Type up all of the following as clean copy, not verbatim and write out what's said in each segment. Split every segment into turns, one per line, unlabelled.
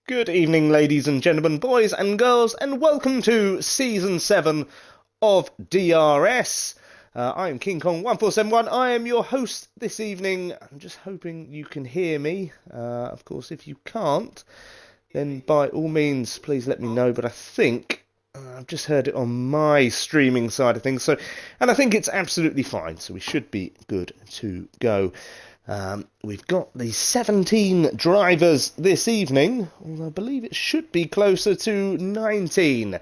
Good evening, ladies and gentlemen, boys and girls, and welcome to Season 7 of DRS. I'm King Kong 1471. I am your host this evening. I'm just hoping you can hear me. Of course, if you can't, then by all means, please let me know. But I think I've just heard it on my streaming side of things, and I think it's absolutely fine. So we should be good to go. We've got the 17 drivers this evening, although I believe it should be closer to 19.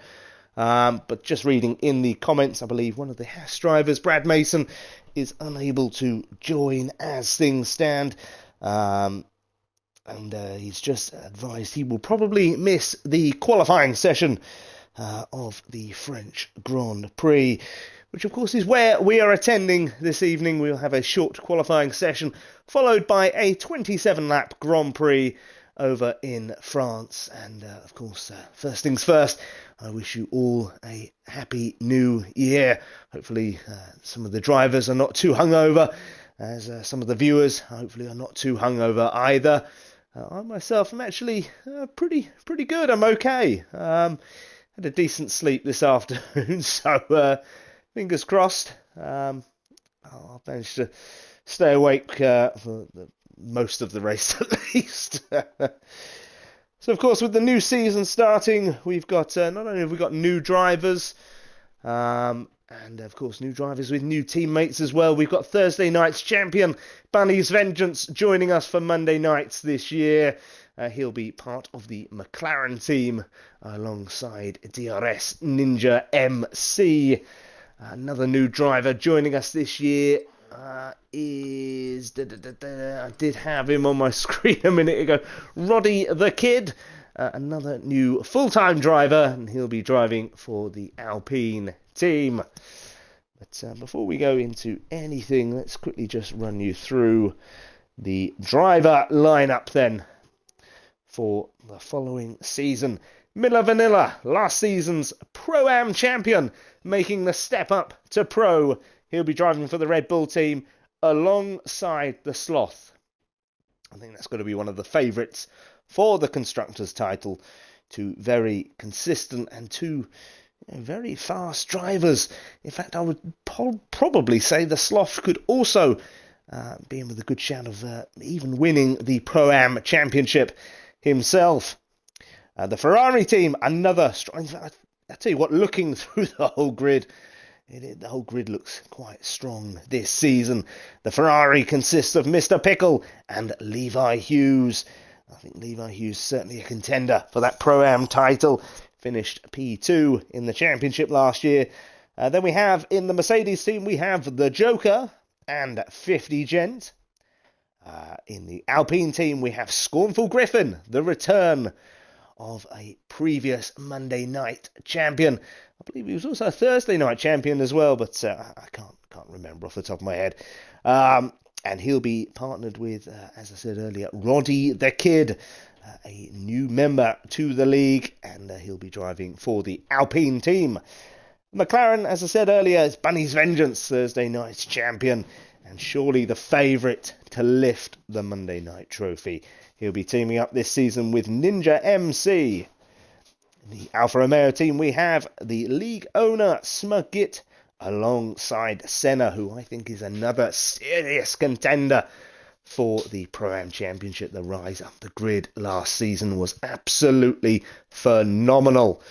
But just reading in the comments, I believe one of the Haas drivers, Brad Mason, is unable to join as things stand. And he's just advised he will probably miss the qualifying session of the French Grand Prix, which of course is where we are attending this evening. We'll have a short qualifying session followed by a 27-lap Grand Prix over in France. And of course, first things first, I wish you all a happy new year. Hopefully some of the drivers are not too hungover, as some of the viewers hopefully are not too hungover either. I myself am actually pretty good. I'm okay. Had a decent sleep this afternoon, so fingers crossed. I'll manage to stay awake for most of the race at least. So, of course, with the new season starting, we've got not only have we got new drivers, and of course new drivers with new teammates as well. We've got Thursday night's champion Bunny's Vengeance joining us for Monday nights this year. He'll be part of the McLaren team alongside DRS Ninja MC. Another new driver joining us this year is... I did have him on my screen a minute ago. Roddy the Kid, another new full-time driver, and he'll be driving for the Alpine team. But before we go into anything, let's quickly just run you through the driver lineup then for the following season. Miller Vanilla, last season's Pro-Am champion, making the step up to Pro. He'll be driving for the Red Bull team alongside the Sloth. I think that's going to be one of the favourites for the Constructors' title. Two very consistent and two very fast drivers. In fact, I would probably say the Sloth could also be in with a good shout of even winning the Pro-Am championship himself. The Ferrari team, another strong... I tell you what, looking through the whole grid, the whole grid looks quite strong this season. The Ferrari consists of Mr. Pickle and Levi Hughes. I think Levi Hughes certainly a contender for that Pro-Am title. Finished P2 in the championship last year. Then we have, in the Mercedes team, we have the Joker and 50 Gent. In the Alpine team, we have Scornful Griffin, the return of a previous Monday night champion. I believe he was also a Thursday night champion as well, but I can't remember off the top of my head. And he'll be partnered with, as I said earlier, Roddy the Kid, a new member to the league, and he'll be driving for the Alpine team. McLaren, as I said earlier, is Bunny's Vengeance, Thursday night's champion, and surely the favourite to lift the Monday night trophy. He'll be teaming up this season with Ninja MC. In the Alfa Romeo team, we have the league owner, Smugit, alongside Senna, who I think is another serious contender for the Pro-Am Championship. The rise up the grid last season was absolutely phenomenal.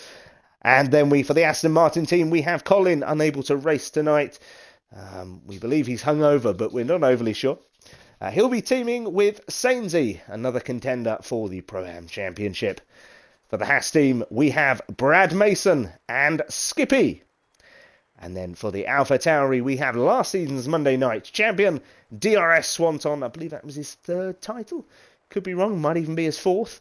And then for the Aston Martin team, we have Colin, unable to race tonight. We believe he's hungover, but we're not overly sure. He'll be teaming with Sainsy, another contender for the Pro-Am Championship. For the Haas team, we have Brad Mason and Skippy. And then for the Alpha Tauri, we have last season's Monday night champion, DRS Swanton. I believe that was his third title. Could be wrong, might even be his fourth.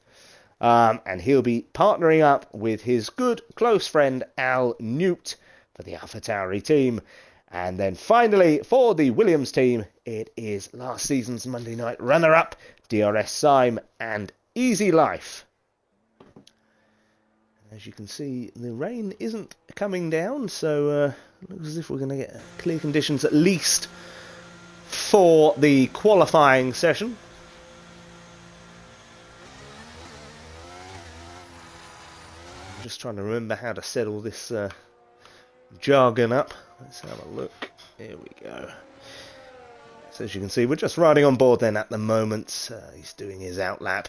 And he'll be partnering up with his good close friend, Al Newt, for the Alpha Tauri team. And then finally, for the Williams team, it is last season's Monday night runner-up, DRS Syme and Easy Life. As you can see, the rain isn't coming down, so looks as if we're going to get clear conditions at least for the qualifying session. just trying to remember how to set all this jargon up. Let's have a look. Here we go. So as you can see, we're just riding on board then at the moment. He's doing his outlap.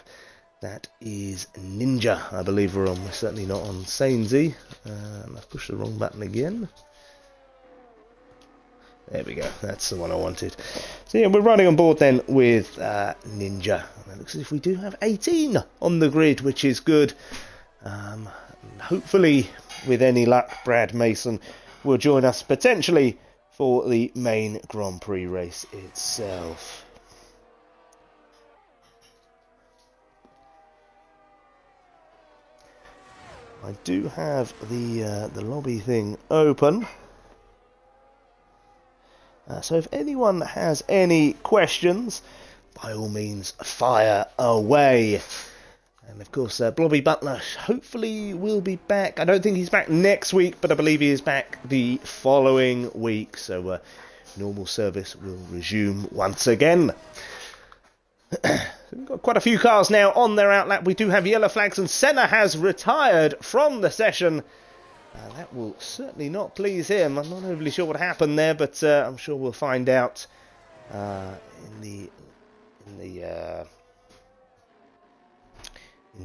That is Ninja, I believe we're on. We're certainly not on Sainsy. I've pushed the wrong button again. There we go, that's the one I wanted. So yeah, we're riding on board then with Ninja. And it looks as if we do have 18 on the grid, which is good. Hopefully, with any luck, Brad Mason will join us potentially for the main Grand Prix race itself. I do have the lobby thing open. So if anyone has any questions, by all means, fire away. And of course, Blobby Butler hopefully will be back. I don't think he's back next week, but I believe he is back the following week. So normal service will resume once again. We've got quite a few cars now on their outlap. We do have yellow flags, and Senna has retired from the session. That will certainly not please him. I'm not overly sure what happened there, but I'm sure we'll find out in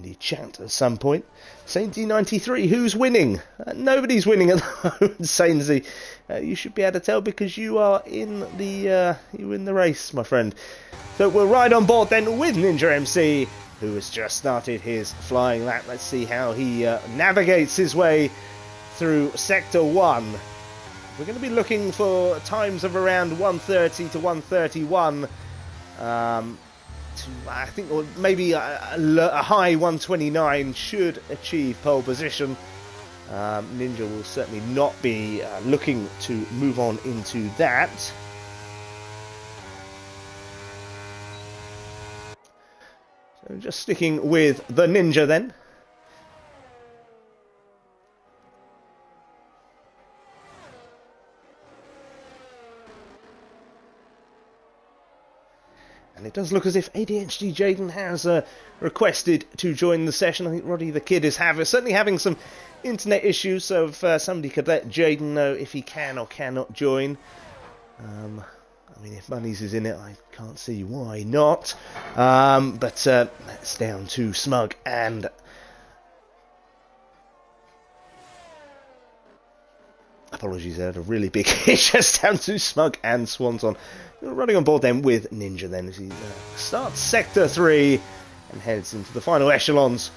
the chat at some point. Sainsy 93, who's winning? Nobody's winning at the moment, Sainsy. You should be able to tell because you are in the race, my friend. So we'll ride on board then with Ninja MC, who has just started his flying lap. Let's see how he navigates his way through Sector 1. We're going to be looking for times of around 1:30 to 1:31. I think, or maybe a high 1:29 should achieve pole position. Ninja will certainly not be looking to move on into that. So just sticking with the Ninja then. And it does look as if ADHD Jaden has requested to join the session. I think Roddy the Kid is certainly having some internet issues, so if somebody could let Jaden know if he can or cannot join. I mean, if Bunnies is in it, I can't see why not. But that's down to Smug and... Apologies, I had a really big hit just down to Smug and Swanson. We're running on board then with Ninja then as he starts Sector 3 and heads into the final echelons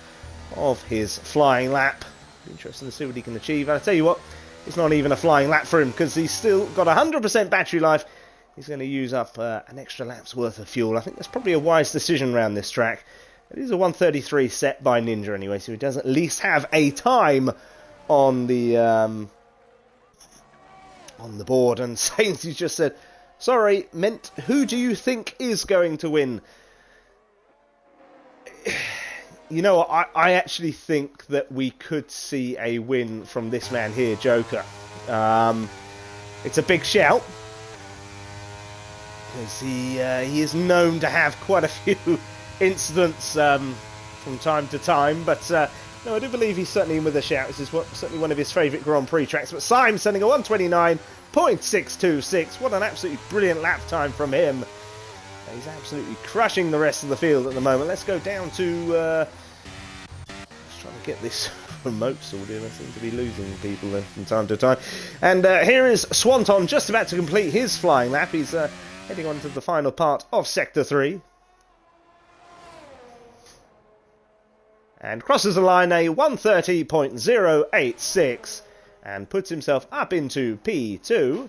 of his flying lap. Interesting to see what he can achieve. And I tell you what, it's not even a flying lap for him because he's still got 100% battery life. He's going to use up an extra lap's worth of fuel. I think that's probably a wise decision around this track. It is a 1:33 set by Ninja anyway, so he does at least have a time on the board. And Sainsy just said, sorry, meant who do you think is going to win? You know, I actually think that we could see a win from this man here, Joker. It's a big shout. Because he is known to have quite a few incidents from time to time. But no, I do believe he's certainly in with a shout. This is certainly one of his favourite Grand Prix tracks. But Symes sending a 1:29.626. What an absolutely brilliant lap time from him. He's absolutely crushing the rest of the field at the moment. Let's go down to... let's try to get this remote sorted. I seem to be losing people from time to time. And here is Swanton just about to complete his flying lap. He's heading on to the final part of Sector 3. And crosses the line a 1:30.086 and puts himself up into P2.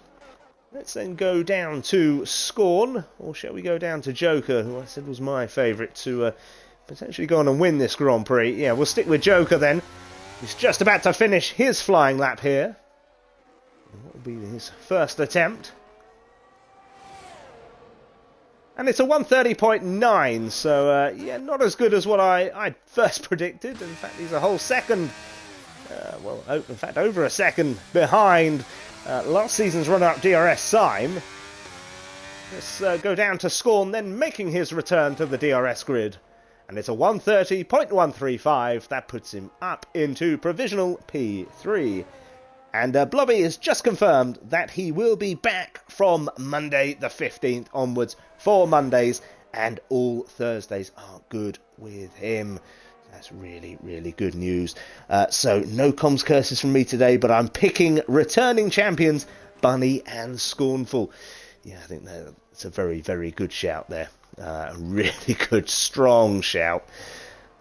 Let's then go down to Scorn, or shall we go down to Joker, who I said was my favourite to potentially go on and win this Grand Prix. Yeah, we'll stick with Joker then. He's just about to finish his flying lap here. And what will be his first attempt? And it's a 1:30.9, so yeah, not as good as what I first predicted. In fact, he's a whole second, in fact, over a second behind last season's runner-up DRS Syme. Let's go down to Scorn, then making his return to the DRS grid. and it's a 130.135. That puts him up into provisional P3. And Blobby has just confirmed that he will be back from Monday the 15th onwards for Mondays, and all Thursdays are good with him. That's really, really good news. So no comms curses from me today, but I'm picking returning champions Bunny and Scornful. Yeah, I think that's a very, very good shout there. A really good, strong shout.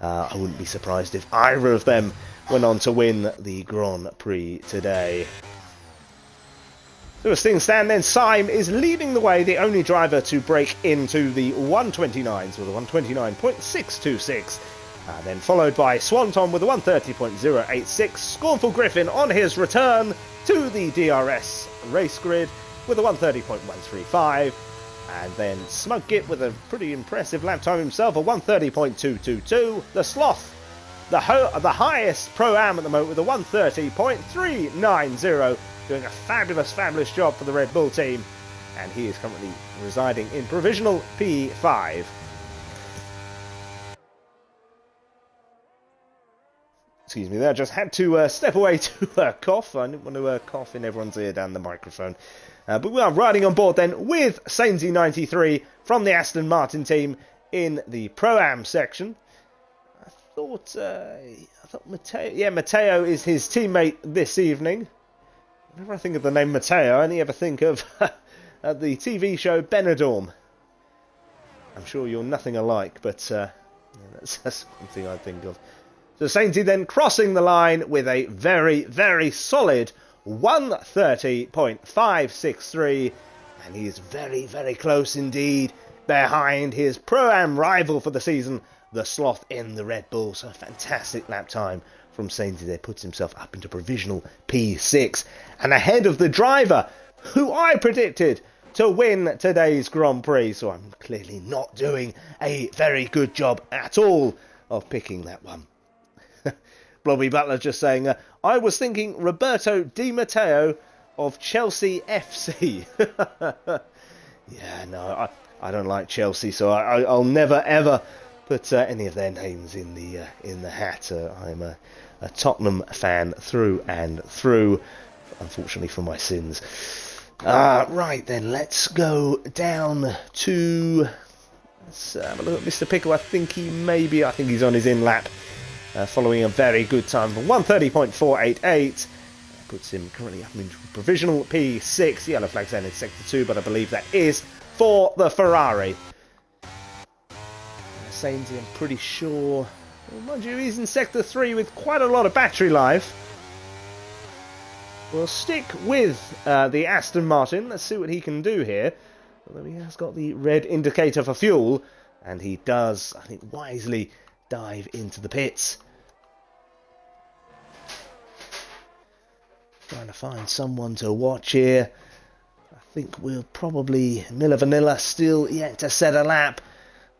I wouldn't be surprised if either of them went on to win the Grand Prix today. So as things stand then, Syme is leading the way, the only driver to break into the 129s with a 129.626. Then followed by Swanton with a 130.086. Scornful Griffin on his return to the DRS race grid with a 130.135. And then Smug Git with a pretty impressive lap time himself, a 130.222. The Sloth, the highest Pro-Am at the moment with a 130.390. Doing a fabulous, fabulous job for the Red Bull team. And he is currently residing in provisional P5. Excuse me there, I just had to step away to cough. I didn't want to cough in everyone's ear down the microphone. But we are riding on board then with Sainsy93 from the Aston Martin team in the Pro-Am section. I thought Matteo, Matteo is his teammate this evening. Whenever I think of the name Matteo, I only ever think of the TV show Benidorm. I'm sure you're nothing alike, but that's one thing I think of. So Sainsy then crossing the line with a very, very solid 130.563, and he is very, very close indeed behind his Pro-Am rival for the season, the Sloth in the Red Bull. So a fantastic lap time from Sainsy there, puts himself up into provisional P6 and ahead of the driver who I predicted to win today's Grand Prix. So I'm clearly not doing a very good job at all of picking that one. Blobby Butler just saying, I was thinking Roberto Di Matteo of Chelsea FC. Yeah, no, I don't like Chelsea, so I'll never ever put any of their names in the hat. I'm a Tottenham fan through and through, unfortunately for my sins. Right then, let's go down to... Let's have a look at Mr. Pickle. I think he's on his in-lap. Following a very good time of 130.488. Puts him currently up into provisional P6. Yellow flag's down in Sector 2, but I believe that is for the Ferrari. Sainsy, I'm pretty sure... Well, mind you, he's in Sector 3 with quite a lot of battery life. We'll stick with the Aston Martin. Let's see what he can do here. Although he has got the red indicator for fuel. And he does, I think, wisely dive into the pits. Trying to find someone to watch here. I think we'll probably... Miller Vanilla still yet to set a lap.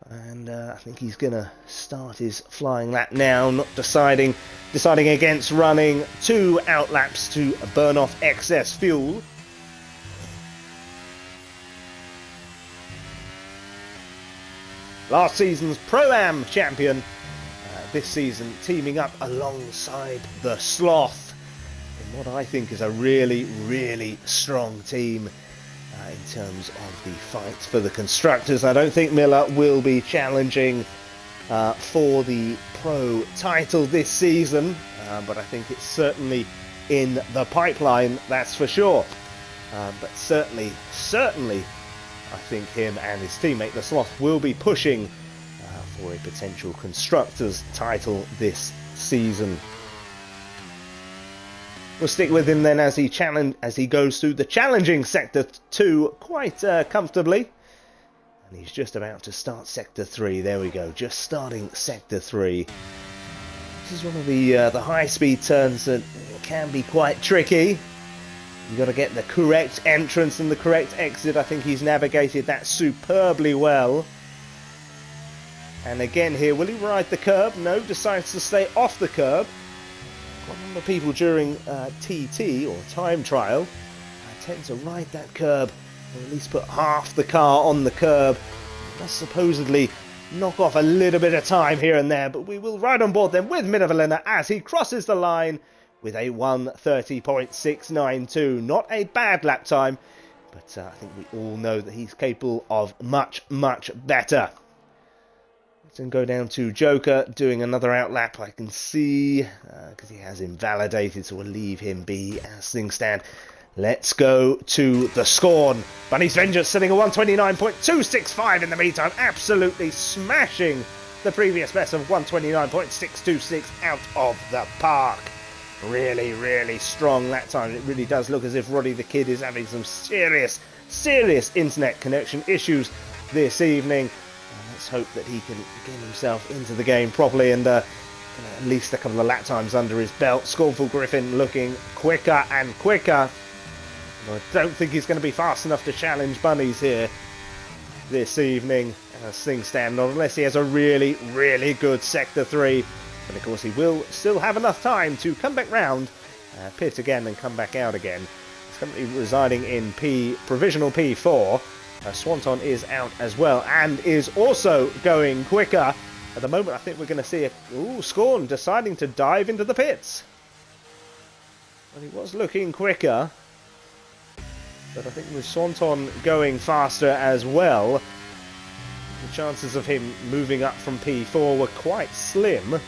And I think he's going to start his flying lap now. Not deciding against running 2 out laps to burn off excess fuel. Last season's Pro-Am champion. This season teaming up alongside the Sloth in what I think is a really, really strong team in terms of the fight for the constructors. I don't think Miller will be challenging for the Pro title this season, but I think it's certainly in the pipeline, that's for sure. But certainly, I think him and his teammate the Sloth will be pushing for a potential constructors title this season. We'll stick with him then as he goes through the challenging Sector 2 quite comfortably. And he's just about to start Sector 3. There we go, just starting Sector 3. This is one of the high-speed turns that can be quite tricky. You've got to get the correct entrance and the correct exit. I think he's navigated that superbly well. And again here, will he ride the curb? No, decides to stay off the curb. Quite a lot of people during TT, or time trial, tend to ride that curb, or at least put half the car on the curb. That's supposedly knock off a little bit of time here and there, but we will ride on board then with Minivalena as he crosses the line with a 1:30.692. Not a bad lap time, but I think we all know that he's capable of much, much better. Let's then go down to Joker doing another outlap. I can see, because he has invalidated, so we'll leave him be as things stand. Let's go to the Scorn. Bunny's Vengeance sitting at 1:29.265 in the meantime, absolutely smashing the previous best of 1:29.626 out of the park. Really, really strong that time. It really does look as if Roddy the Kid is having some serious internet connection issues this evening. Let's hope that he can get himself into the game properly and at least a couple of lap times under his belt. Scornful Griffin looking quicker and quicker. I don't think he's going to be fast enough to challenge Bunnies here this evening as things stand, not unless he has a really, really good Sector 3. But of course he will still have enough time to come back round, pit again and come back out again. He's currently residing in provisional P4. Swanton is out as well and is also going quicker. At the moment I think we're going to see Scorn deciding to dive into the pits. Well, he was looking quicker, but I think with Swanton going faster as well, the chances of him moving up from P4 were quite slim. I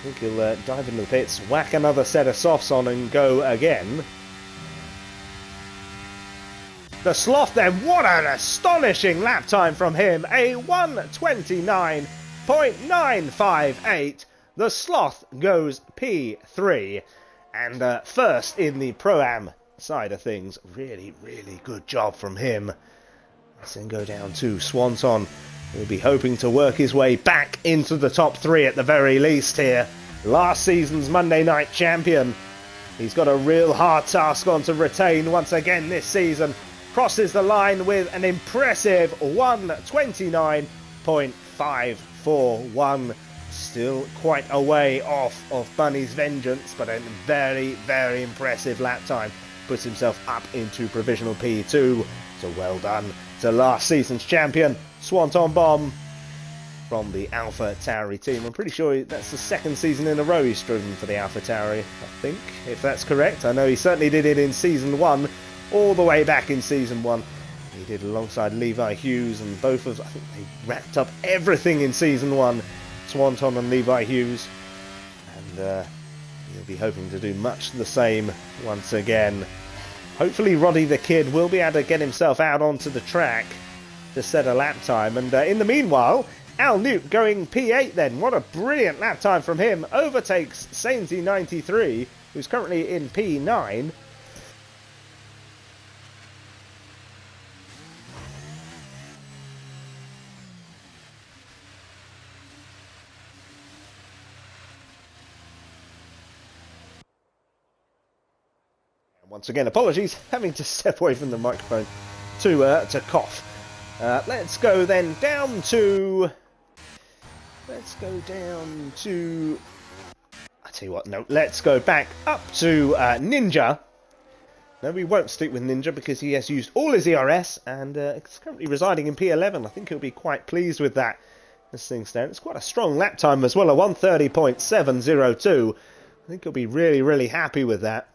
think he'll dive into the pits, whack another set of softs on and go again. The Sloth then, what an astonishing lap time from him, a 1:29.958. The Sloth goes P3 and first in the Pro-Am side of things. Really, really good job from him. Let's then go down to Swanton. He'll be hoping to work his way back into the top 3 at the very least here. Last season's Monday Night Champion. He's got a real hard task on to retain once again this season. Crosses the line with an impressive 1:29.541. Still quite a way off of Bunny's Vengeance, but a very, very impressive lap time. Puts himself up into provisional P2. So well done to last season's champion, Swanton Bomb, from the Alpha Tauri team. I'm pretty sure that's the second season in a row he's driven for the Alpha Tauri, I think, if that's correct. I know he certainly did it in Season 1, all the way back in Season 1. He did alongside Levi Hughes, and both of, I think they wrapped up everything in Season 1, Swanton and Levi Hughes. And he'll be hoping to do much the same once again. Hopefully Roddy the Kid will be able to get himself out onto the track to set a lap time. And in the meanwhile, Al Newt going P8 then. What a brilliant lap time from him. Overtakes Sainsy 93, who's currently in P9. Once again, apologies, having to step away from the microphone to cough. Let's go then down to... I tell you what, no, let's go back up to Ninja. No, we won't stick with Ninja because he has used all his ERS and is currently residing in P11. I think he'll be quite pleased with that. This thing stands. It's quite a strong lap time as well, a 1:30.702. I think he'll be really, really happy with that.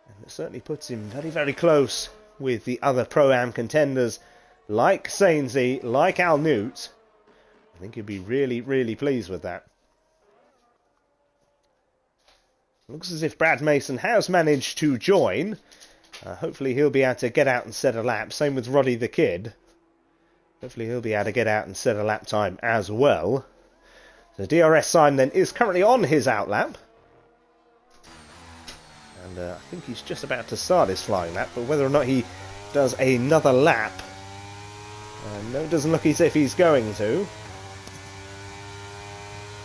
And it certainly puts him very, very close with the other Pro-Am contenders like Sainsy, like Al Newt. I think he'll be really, really pleased with that. Looks as if Brad Mason has managed to join. Hopefully he'll be able to get out and set a lap. Same with Roddy the Kid. Hopefully he'll be able to get out and set a lap time as well. The DRS sign then is currently on his outlap. And I think he's just about to start his flying lap. But whether or not he does another lap... no, it doesn't look as if he's going to.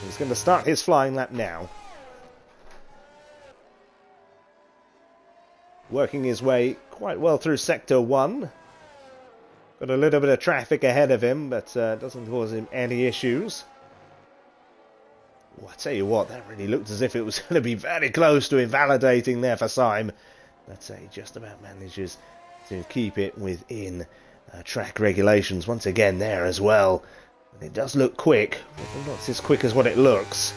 He's going to start his flying lap now. Working his way quite well through Sector 1. Got a little bit of traffic ahead of him, but doesn't cause him any issues. Well, I tell you what, that really looked as if it was going to be very close to invalidating there for Syme. But he just about manages to keep it within track regulations once again there as well. And it does look quick, but not as quick as what it looks.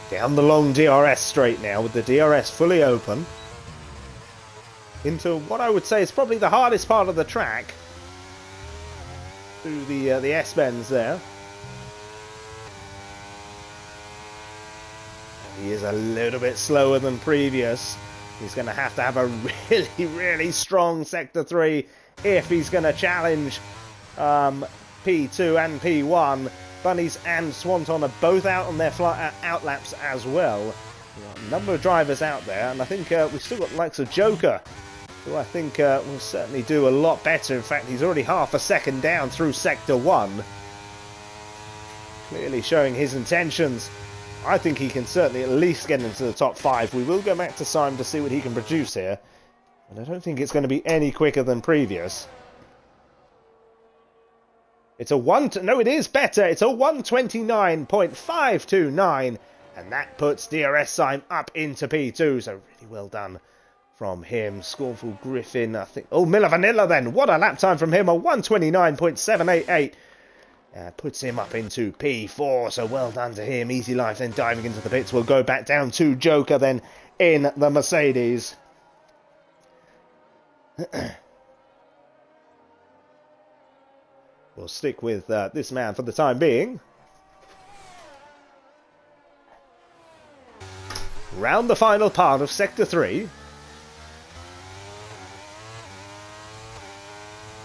Down the long DRS straight now, with the DRS fully open. Into what I would say is probably the hardest part of the track. Through the S-bends there. He is a little bit slower than previous. He's going to have a really, really strong Sector 3 if he's going to challenge P2 and P1. Bunnies and Swanton are both out on their out laps as well. A number of drivers out there, and I think we've still got the likes of Joker, who I think will certainly do a lot better. In fact, he's already half a second down through Sector 1. Clearly showing his intentions. I think he can certainly at least get into the top 5. We will go back to Simon to see what he can produce here. And I don't think it's going to be any quicker than previous. It's a no, it is better. It's a 1:29.529. And that puts DRS Sim up into P2. So really well done from him. Scornful Griffin, I think. Oh, Miller Vanilla then. What a lap time from him. A 1:29.788. Puts him up into P4, so well done to him. Easy life then diving into the pits. We'll go back down to Joker then in the Mercedes. We'll stick with this man for the time being. Round the final part of Sector 3.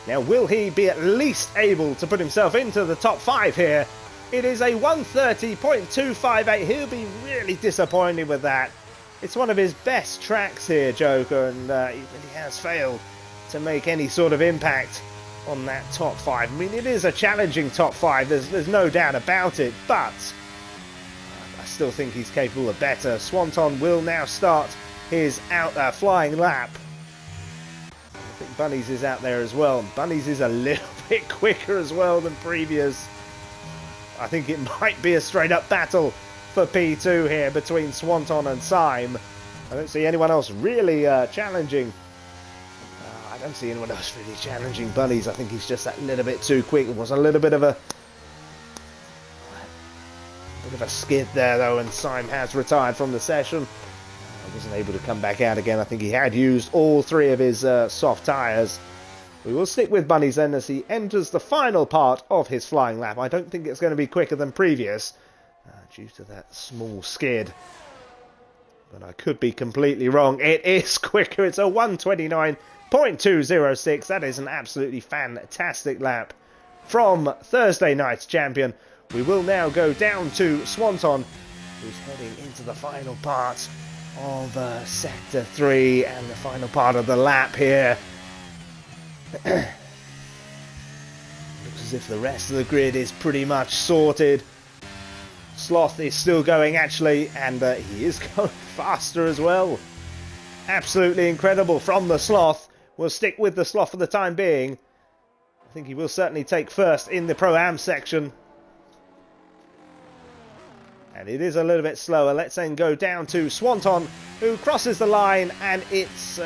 Now, will he be at least able to put himself into the top 5 here? It is a 1:30.258. He'll be really disappointed with that. It's one of his best tracks here, Joker, and he really has failed to make any sort of impact on that top 5. I mean, it is a challenging top 5, there's no doubt about it, but I still think he's capable of better. Swanton will now start his flying lap. I think Bunnies is out there as well. Bunnies is a little bit quicker as well than previous. I think it might be a straight up battle for P2 here between Swanton and Syme. I don't see anyone else really challenging. I don't see anyone else really challenging Bunnies. I think he's just that little bit too quick. It was a little bit of a skid there though, and Syme has retired from the session. Wasn't able to come back out again. I think he had used all 3 of his soft tyres. We will stick with Bunnies then as he enters the final part of his flying lap. I don't think it's going to be quicker than previous due to that small skid. But I could be completely wrong. It is quicker. It's a 1:29.206. That is an absolutely fantastic lap from Thursday night's champion. We will now go down to Swanton, who's heading into the final part of Sector 3 and the final part of the lap here. Looks as if the rest of the grid is pretty much sorted. Sloth is still going actually, and he is going faster as well. Absolutely incredible from the Sloth. We'll stick with the Sloth for the time being. I think he will certainly take first in the Pro-Am section. And it is a little bit slower. Let's then go down to Swanton, who crosses the line, and it's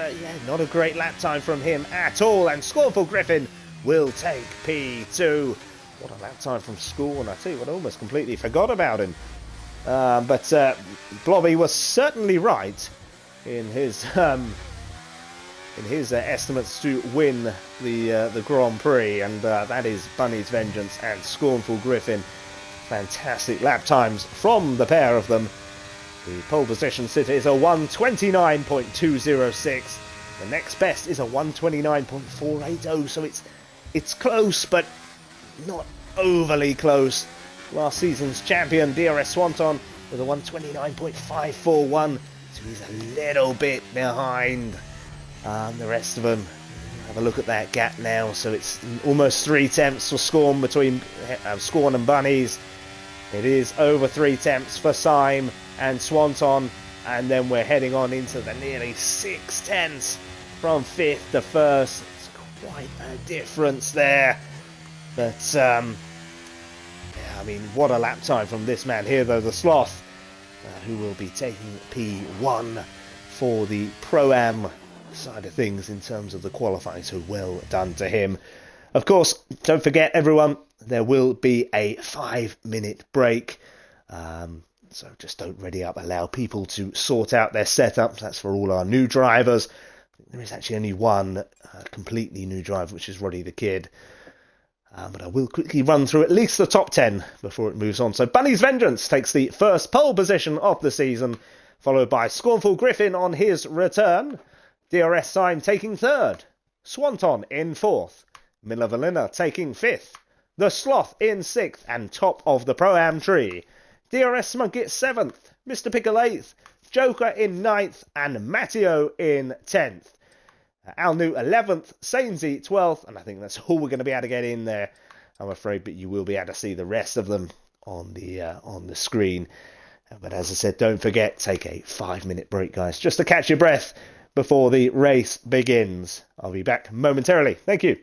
not a great lap time from him at all. And Scornful Griffin will take P2. What a lap time from Scorn. I tell you what, I almost completely forgot about him. But Blobby was certainly right in his estimates to win the Grand Prix, and that is Bunny's Vengeance and Scornful Griffin. Fantastic lap times from the pair of them. The pole position sitter is a 1:29.206. The next best is a 1:29.480, so it's close, but not overly close. Last season's champion, DRS Swanton, with a 1:29.541, so he's a little bit behind the rest of them. Have a look at that gap now, so it's almost 3 tenths for Scorn between Scorn and Bunnies. It is over 3 tenths for Syme and Swanton, and then we're heading on into the nearly 6 tenths from 5th to 1st. It's quite a difference there, but yeah, I mean, what a lap time from this man here though, the Sloth, who will be taking P1 for the Pro-Am side of things in terms of the qualifying, so well done to him. Of course, don't forget everyone, there will be a 5-minute break. So just don't ready up, allow people to sort out their setups. That's for all our new drivers. There is actually only one completely new driver, which is Roddy the Kid. But I will quickly run through at least the top 10 before it moves on. So Bunny's Vengeance takes the first pole position of the season, followed by Scornful Griffin on his return. DRS Sign taking third. Swanton in fourth. Miller Valina taking fifth. The Sloth in sixth and top of the Pro-Am tree. DRS Smuggit 7th, Mr. Pickle 8th, Joker in 9th, and Matteo in 10th. Al New 11th, Sainsy 12th, and I think that's all we're going to be able to get in there, I'm afraid, but you will be able to see the rest of them on the screen. But as I said, don't forget, take a 5-minute break, guys, just to catch your breath before the race begins. I'll be back momentarily. Thank you.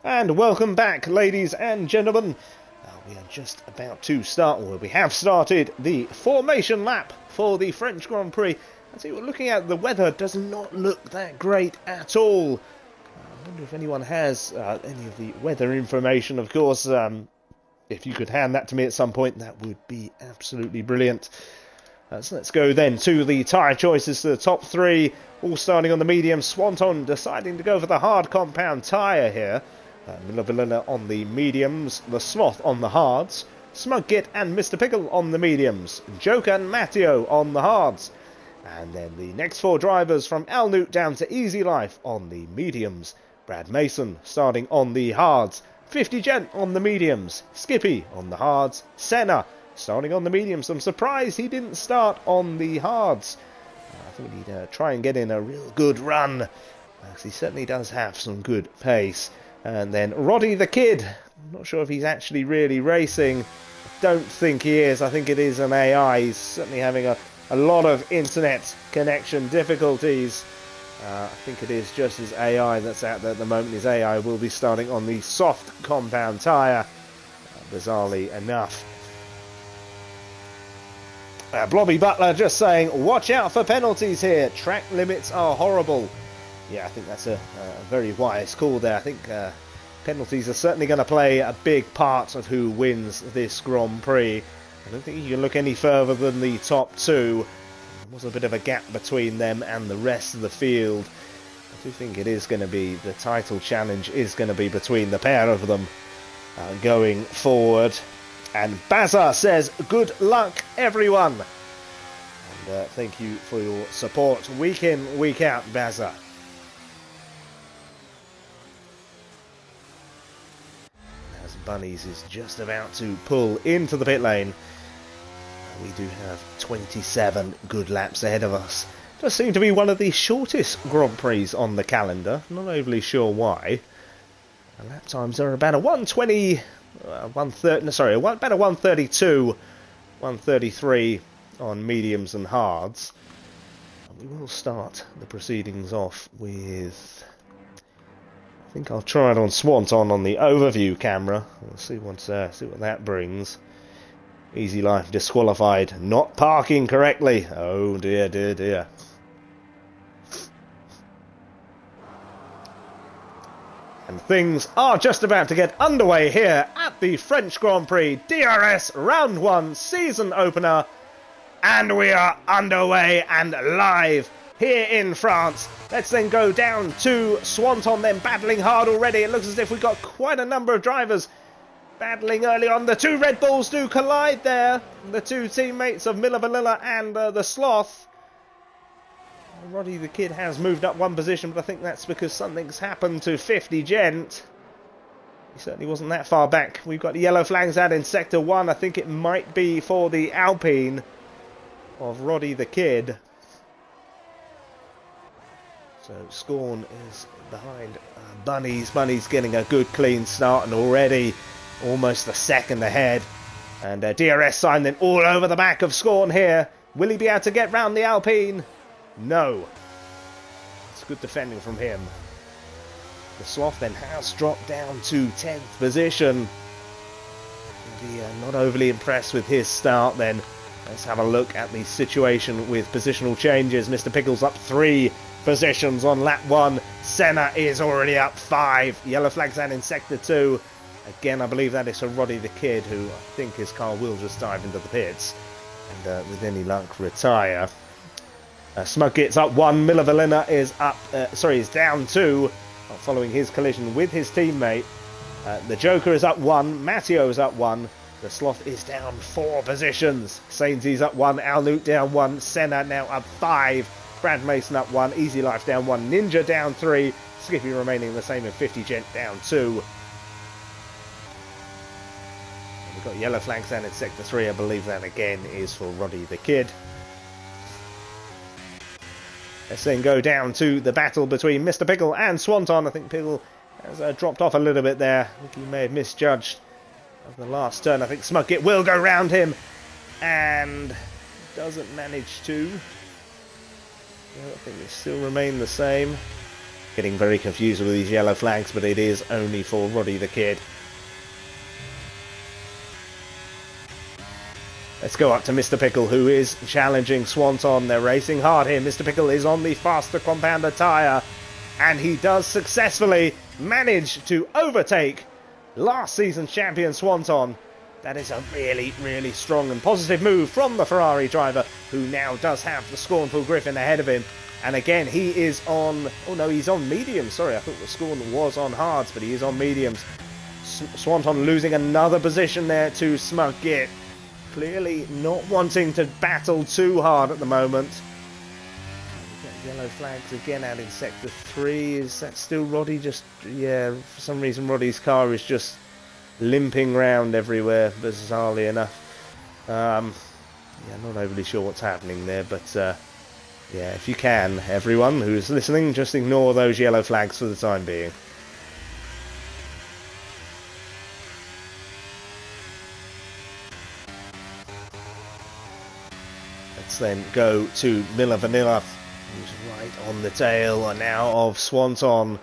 And welcome back, ladies and gentlemen. We are just about to start, or we have started, the formation lap for the French Grand Prix. I see, looking at the weather, does not look that great at all. I wonder if anyone has any of the weather information. Of course, if you could hand that to me at some point, that would be absolutely brilliant. So let's go then to the tyre choices for the top three, all starting on the medium. Swanton deciding to go for the hard compound tyre here. Miller on the mediums, the Sloth on the hards, Smugkit and Mr. Pickle on the mediums, Joker and Matteo on the hards. And then the next four drivers from Al Newt down to Easy Life on the mediums. Brad Mason starting on the hards, 50 Gent on the mediums, Skippy on the hards, Senna starting on the mediums. I'm surprised he didn't start on the hards. I think he'd try and get in a real good run, because he certainly does have some good pace. And then Roddy the Kid, I'm not sure if he's actually really racing. I don't think he is. I think it is an AI. He's certainly having a lot of internet connection difficulties. I think it is just his AI that's out there at the moment. His AI will be starting on the soft compound tyre, bizarrely enough. Blobby Butler just saying, watch out for penalties here. Track limits are horrible. Yeah, I think that's a very wise call there. I think penalties are certainly going to play a big part of who wins this Grand Prix. I don't think you can look any further than the top two. There was a bit of a gap between them and the rest of the field. I do think it is going to be, the title challenge is going to be between the pair of them going forward. And Bazza says, good luck, everyone. And thank you for your support week in, week out, Bazza. Bunnies is just about to pull into the pit lane. We do have 27 good laps ahead of us. Does seem to be one of the shortest Grand Prix on the calendar. Not overly sure why. The lap times are about a 120, about a 132, 133 on mediums and hards. And we will start the proceedings off with, I think I'll try it on Swanton on the overview camera. We'll see what that brings. Easy Life disqualified. Not parking correctly. Oh dear, dear, dear. And things are just about to get underway here at the French Grand Prix DRS Round 1 season opener. And we are underway and live here in France. Let's then go down to Swanton, then battling hard already. It looks as if we've got quite a number of drivers battling early on. The two Red Bulls do collide there. The two teammates of Miller Vanilla and the Sloth. Roddy the Kid has moved up one position, but I think that's because something's happened to 50 Gent. He certainly wasn't that far back. We've got the yellow flags out in Sector 1. I think it might be for the Alpine of Roddy the Kid. So Scorn is behind Bunnies. Bunnies getting a good clean start and already almost a second ahead. And DRS sign then all over the back of Scorn here. Will he be able to get round the Alpine? No. It's good defending from him. The Sloth then has dropped down to 10th position. Not overly impressed with his start then. Let's have a look at the situation with positional changes. Mr. Pickle's up 3 positions on lap 1. Senna is already up 5. Yellow flags out in Sector 2. Again, I believe that is for Roddy the Kid, who I think his car will just dive into the pits and with any luck retire. Smugkit's up 1. Miller Valena is is down 2 following his collision with his teammate. The Joker is up 1. Matteo is up 1. The Sloth is down 4 positions. Sainzy's up 1. Al Newt down 1. Senna now up 5. Brad Mason up 1. Easy Life down 1. Ninja down 3. Skippy remaining the same at 50 Gent down 2. We've got yellow flags down in Sector 3. I believe that again is for Roddy the Kid. Let's then go down to the battle between Mr. Pickle and Swanton. I think Pickle has dropped off a little bit there. I think he may have misjudged the last turn. I think Smugkit will go round him and doesn't manage to. I think they still remain the same. Getting very confused with these yellow flags, but it is only for Roddy the Kid. Let's go up to Mr. Pickle, who is challenging Swanton. They're racing hard here. Mr. Pickle is on the faster compounder tyre, and he does successfully manage to overtake last season's champion Swanton. That is a really, really strong and positive move from the Ferrari driver, who now does have the Scornful Griffin ahead of him. And again, he is on... oh no, he's on mediums. Sorry, I thought the Scorn was on hards, but he is on mediums. Swanton losing another position there to Smug Git. Clearly not wanting to battle too hard at the moment. Yellow flags again out in sector 3. Is that still Roddy? Just, yeah, for some reason Roddy's car is just limping round everywhere, bizarrely enough. Yeah, not overly sure what's happening there, but yeah, if you can, everyone who's listening, just ignore those yellow flags for the time being. Let's then go to Miller Vanilla, who's right on the tail now of Swanton.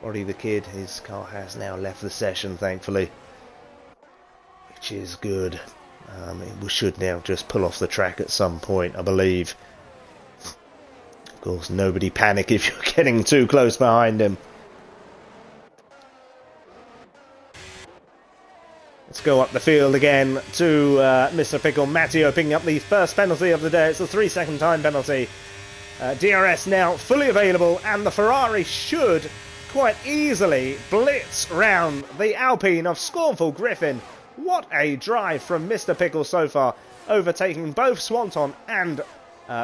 Roddy the Kid, his car has now left the session, thankfully, which is good. We should now just pull off the track at some point, I believe. Of course, nobody panic if you're getting too close behind him. Let's go up the field again to Mr. Pickle. Matteo picking up the first penalty of the day. It's a 3-second time penalty. DRS now fully available, and the Ferrari should quite easily blitz round the Alpine of Scornful Griffin. What a drive from Mr. Pickle so far, overtaking both Swanton and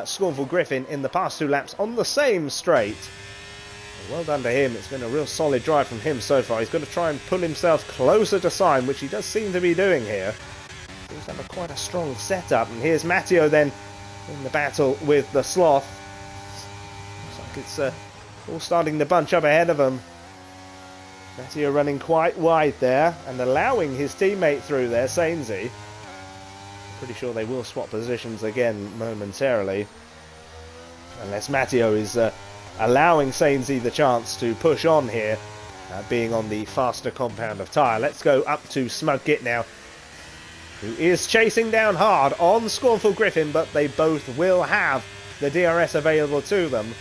Scornful Griffin in the past 2 laps on the same straight. Well done to him. It's been a real solid drive from him so far. He's got to try and pull himself closer to Syme, which he does seem to be doing here. Seems to have quite a strong setup. And here's Matteo then in the battle with the Sloth. Looks like it's all starting to bunch up ahead of him. Matteo running quite wide there and allowing his teammate through there, Sainsy. Pretty sure they will swap positions again momentarily, unless Matteo is allowing Sainsy the chance to push on here, being on the faster compound of tyre. Let's go up to Smug Git now, who is chasing down hard on Scornful Griffin, but they both will have the DRS available to them.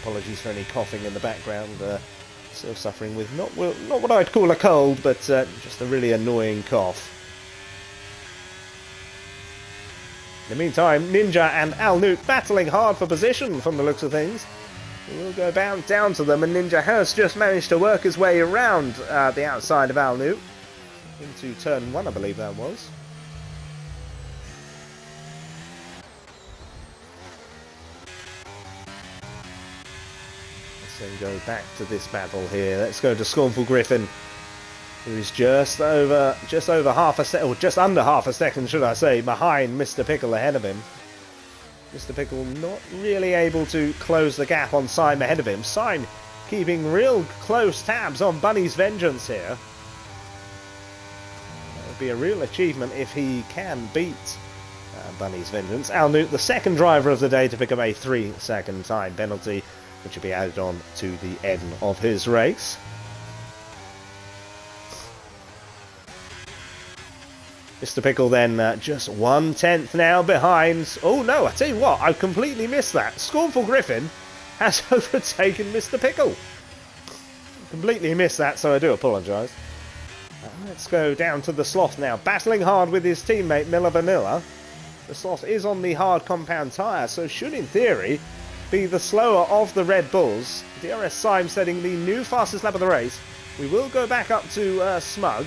Apologies for any coughing in the background. Still suffering with not what I'd call a cold, but just a really annoying cough. In the meantime, Ninja and Al Newt battling hard for position from the looks of things. We'll go down to them, and Ninja has just managed to work his way around the outside of Al Newt into turn 1, I believe that was. Let's then go back to this battle here. Let's go to Scornful Griffin, who is just over half a second, or just under half a second, should I say, behind Mr. Pickle ahead of him. Mr. Pickle not really able to close the gap on Syme ahead of him. Syme keeping real close tabs on Bunny's Vengeance here. That would be a real achievement if he can beat Bunny's Vengeance. Al Newt, the second driver of the day to pick up a 3-second time penalty, which will be added on to the end of his race. Mr. Pickle then just 1/10 now behind. Oh no, I tell you what, I completely missed that. Scornful Griffin has overtaken Mr. Pickle. Completely missed that, so I do apologise. Let's go down to the Sloth now, battling hard with his teammate Miller Vanilla. The Sloth is on the hard compound tyre, so should in theory be the slower of the Red Bulls. DRS Syme setting the new fastest lap of the race. We will go back up to Smug.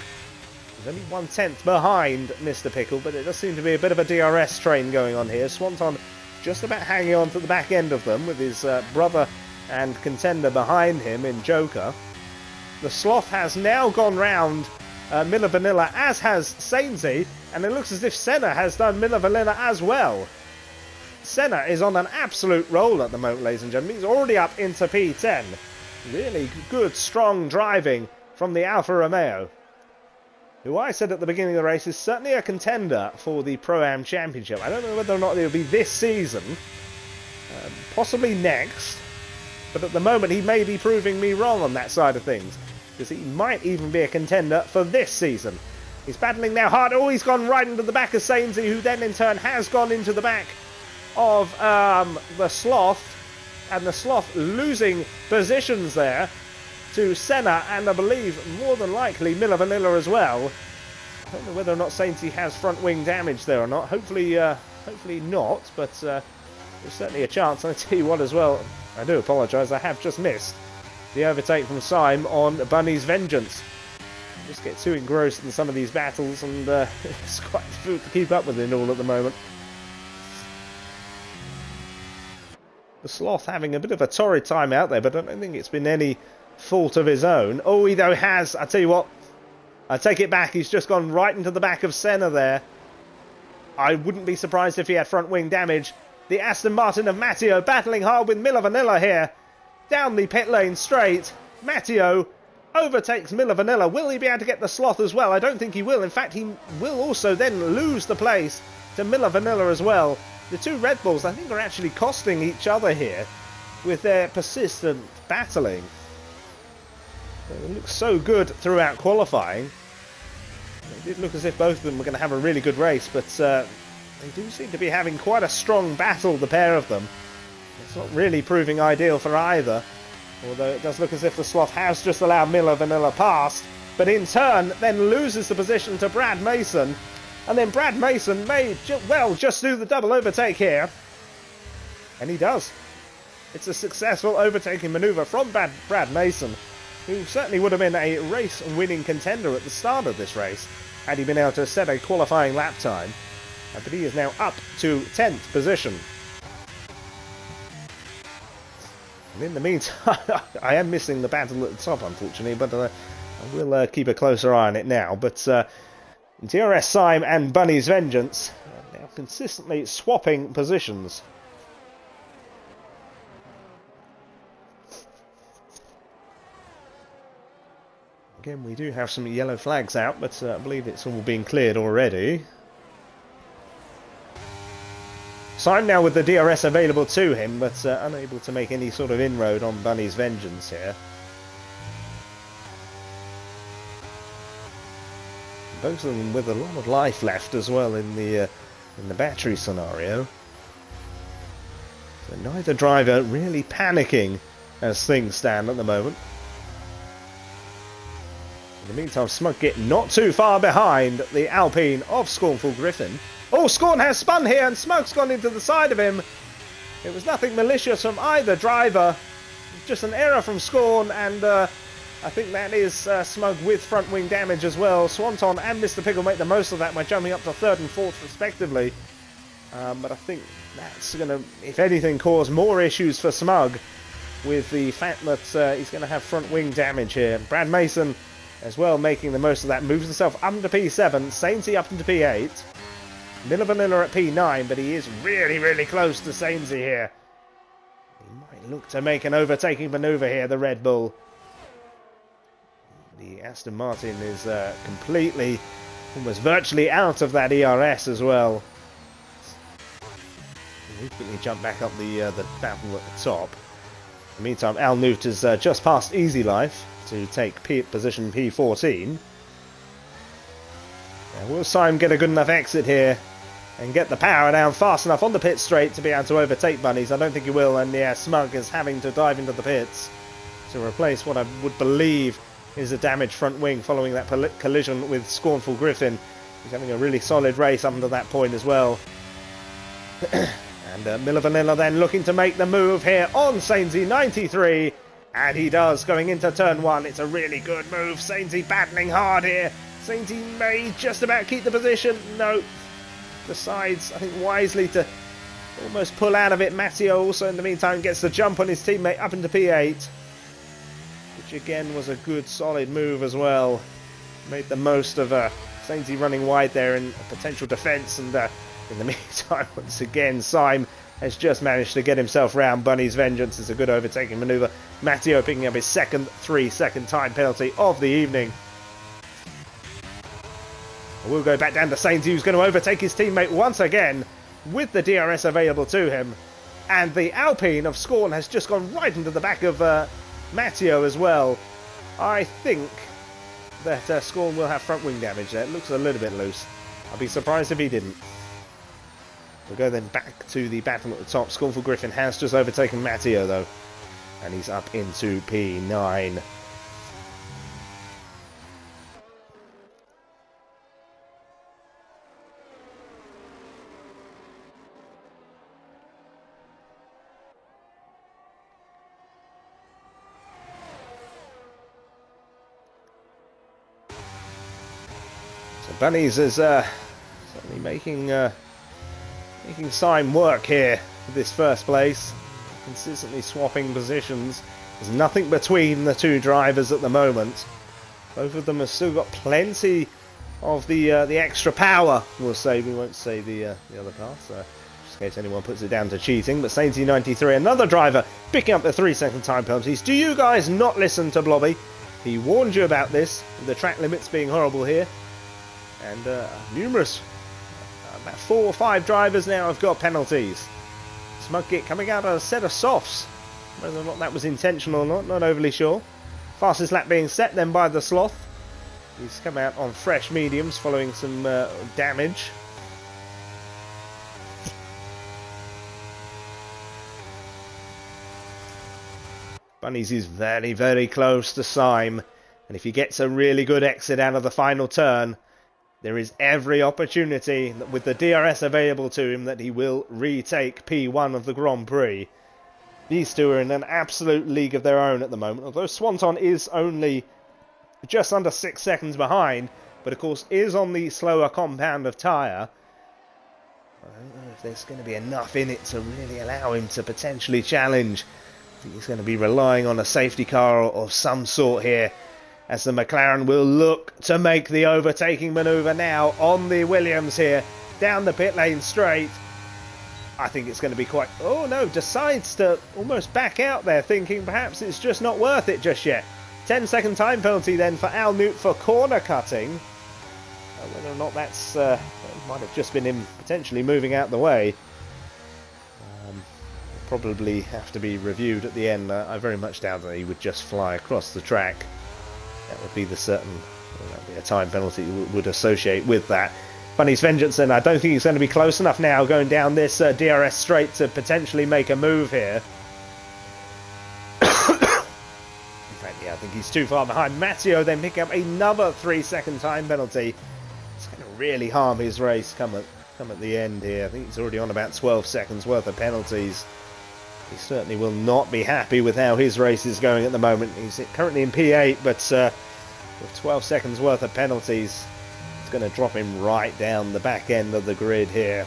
He's only 1/10 behind Mr. Pickle, but it does seem to be a bit of a DRS train going on here. Swanton just about hanging on to the back end of them with his brother and contender behind him in Joker. The Sloth has now gone round Miller Vanilla, as has Sainsy, and it looks as if Senna has done Miller Vanilla as well. Senna is on an absolute roll at the moment, ladies and gentlemen. He's already up into P10. Really good, strong driving from the Alfa Romeo, who I said at the beginning of the race is certainly a contender for the Pro-Am Championship. I don't know whether or not it'll be this season, possibly next, but at the moment he may be proving me wrong on that side of things, because he might even be a contender for this season. He's battling now hard. Oh, he's gone right into the back of Sainsy, who then in turn has gone into the back of the Sloth, and the Sloth losing positions there to Senna, and I believe more than likely Miller Vanilla as well. I don't know whether or not Sainsy has front wing damage there or not. Hopefully not, but there's certainly a chance. And I tell you what as well, I do apologise, I have just missed the overtake from Syme on Bunny's Vengeance. I just get too engrossed in some of these battles, and it's quite difficult to keep up with it all at the moment. The Sloth having a bit of a torrid time out there, but I don't think it's been any fault of his own. Oh, he though has, I tell you what, I take it back, he's just gone right into the back of Senna there. I wouldn't be surprised if he had front wing damage. The Aston Martin of Matteo battling hard with Miller Vanilla here. Down the pit lane straight. Matteo overtakes Miller Vanilla. Will he be able to get the Sloth as well? I don't think he will. In fact, he will also then lose the place to Miller Vanilla as well. The two Red Bulls, I think, are actually costing each other here with their persistent battling. It looks so good throughout qualifying. It did look as if both of them were going to have a really good race, but they do seem to be having quite a strong battle, the pair of them. It's not really proving ideal for either, although it does look as if the Sloth has just allowed Miller Vanilla past, but in turn then loses the position to Brad Mason, and then Brad Mason may just do the double overtake here, and he does. It's a successful overtaking manoeuvre from Brad Mason, who certainly would have been a race-winning contender at the start of this race had he been able to set a qualifying lap time. But he is now up to 10th position. And in the meantime, I am missing the battle at the top, unfortunately, but I will keep a closer eye on it now. But DRS Syme and Bunny's Vengeance are now consistently swapping positions. Again, we do have some yellow flags out, but I believe it's all been cleared already. Syme now with the DRS available to him, but unable to make any sort of inroad on Bunny's Vengeance here. Both of them with a lot of life left as well in the battery scenario. So neither driver really panicking as things stand at the moment. In the meantime, Smug get not too far behind the Alpine of Scornful Griffin. Oh, Scorn has spun here, and Smug's gone into the side of him. It was nothing malicious from either driver, just an error from Scorn, and I think that is Smug with front wing damage as well. Swanton and Mr. Pickle make the most of that by jumping up to 3rd and 4th respectively. But I think that's going to, if anything, cause more issues for Smug with the fact that he's going to have front wing damage here. Brad Mason as well making the most of that, moves himself up into P7, Sainsy up into P8. Miller Vanilla at P9, but he is really, really close to Sainsy here. He might look to make an overtaking manoeuvre here, the Red Bull. The Aston Martin is completely, almost virtually out of that ERS as well. We quickly jump back up the battle at the top. In the meantime, Al Newt has just passed Easy Life to take position P14. Now, will Syme get a good enough exit here and get the power down fast enough on the pit straight to be able to overtake Bunnies? I don't think he will, and yeah, Smug is having to dive into the pits to replace what I would believe is a damaged front wing following that collision with Scornful Griffin. He's having a really solid race up until that point as well. And Miller Vanilla then looking to make the move here on Sainsy 93, and he does, going into turn 1. It's a really good move. Sainsy battling hard here. Sainsy may just about keep the position. No, decides, I think, wisely to almost pull out of it. Matteo also in the meantime gets the jump on his teammate up into P8, which again was a good solid move as well. Made the most of Sainsy running wide there in a potential defence, and in the meantime, once again, Syme has just managed to get himself round Bunny's Vengeance. It's a good overtaking manoeuvre. Matteo picking up his second 3-second time penalty of the evening. We'll go back down to Sainsy, who's going to overtake his teammate once again with the DRS available to him. And the Alpine of Scorn has just gone right into the back of Matteo as well. I think that Scorn will have front wing damage there. It looks a little bit loose. I'd be surprised if he didn't. We'll go then back to the battle at the top. Scornful Griffin has just overtaken Matteo though. And he's up into P9. Bunnies is certainly making Syme work here for this first place. Consistently swapping positions. There's nothing between the two drivers at the moment. Both of them have still got plenty of the extra power. We'll say, we won't say the other part, just in case anyone puts it down to cheating. But Sainty93, another driver, picking up the 3-second time penalties. Do you guys not listen to Blobby? He warned you about this, the track limits being horrible here. And numerous, about 4 or 5 drivers now have got penalties. Smugkit coming out of a set of softs. Whether or not that was intentional or not overly sure. Fastest lap being set then by the Sloth. He's come out on fresh mediums following some damage. Bunnies is very, very close to Syme. And if he gets a really good exit out of the final turn, there is every opportunity that with the DRS available to him that he will retake P1 of the Grand Prix. These two are in an absolute league of their own at the moment, although Swanton is only just under 6 seconds behind, but of course is on the slower compound of tyre. I don't know if there's going to be enough in it to really allow him to potentially challenge. I think he's going to be relying on a safety car of some sort here, as the McLaren will look to make the overtaking manoeuvre now on the Williams here, down the pit lane straight. I think it's going to be quite... Oh no, decides to almost back out there, thinking perhaps it's just not worth it just yet. 10-second time penalty then for Al Newt for corner cutting. Whether or not that's... might have just been him potentially moving out the way. Probably have to be reviewed at the end. I very much doubt that he would just fly across the track. That would be the certain, that would be a time penalty would associate with that. Bunny's Vengeance, and I don't think he's going to be close enough now going down this DRS straight to potentially make a move here. In fact, yeah, I think he's too far behind. Matteo then picking up another 3-second time penalty. It's going to really harm his race come at the end here. I think he's already on about 12 seconds worth of penalties. He certainly will not be happy with how his race is going at the moment. He's currently in P8, but with 12 seconds worth of penalties, it's going to drop him right down the back end of the grid here.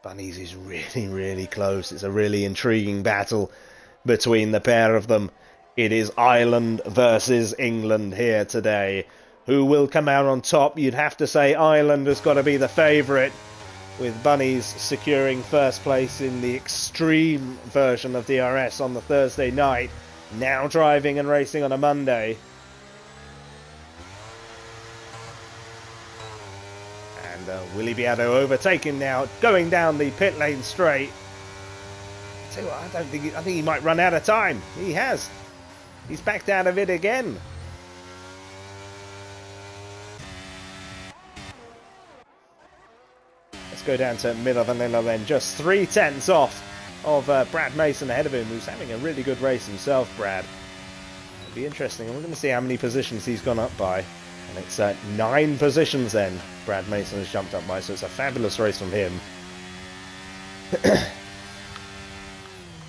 Bunnies is really, really close. It's a really intriguing battle between the pair of them. It is Ireland versus England here today. Who will come out on top? You'd have to say Ireland has got to be the favourite, with Bunnies securing first place in the extreme version of DRS on the Thursday night, now driving and racing on a Monday. And will he be able to overtake him now, going down the pit lane straight? I tell you what, I think he might run out of time. He has. He's backed out of it again. Let's go down to middle vanilla then. Just 3/10 off of Brad Mason ahead of him, who's having a really good race himself, Brad. It'll be interesting. We're going to see how many positions he's gone up by. And it's 9 positions then Brad Mason has jumped up by, so it's a fabulous race from him.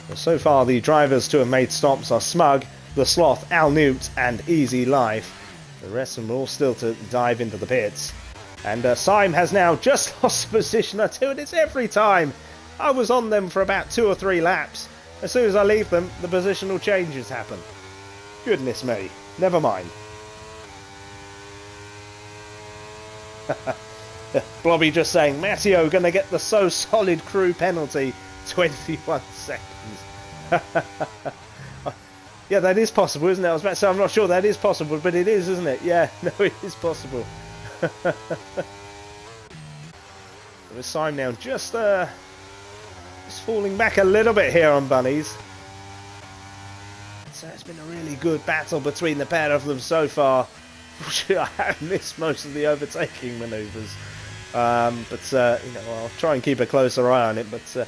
Well, so far the drivers to have made stops are Smug, the Sloth, Al Newt and Easy Life. The rest of them are all still to dive into the pits. And Syme has now just lost position. I do this every time. I was on them for about 2 or 3 laps. As soon as I leave them, the positional changes happen. Goodness me. Never mind. Blobby just saying, Matteo going to get the so solid crew penalty. 21 seconds. Yeah, that is possible, isn't it? I was about to say, I'm not sure that is possible, but it is, isn't it? Yeah, no, it is possible. With Syme now just falling back a little bit here on Bunnies. So it's been a really good battle between the pair of them so far. I have missed most of the overtaking manoeuvres. I'll try and keep a closer eye on it, but I'm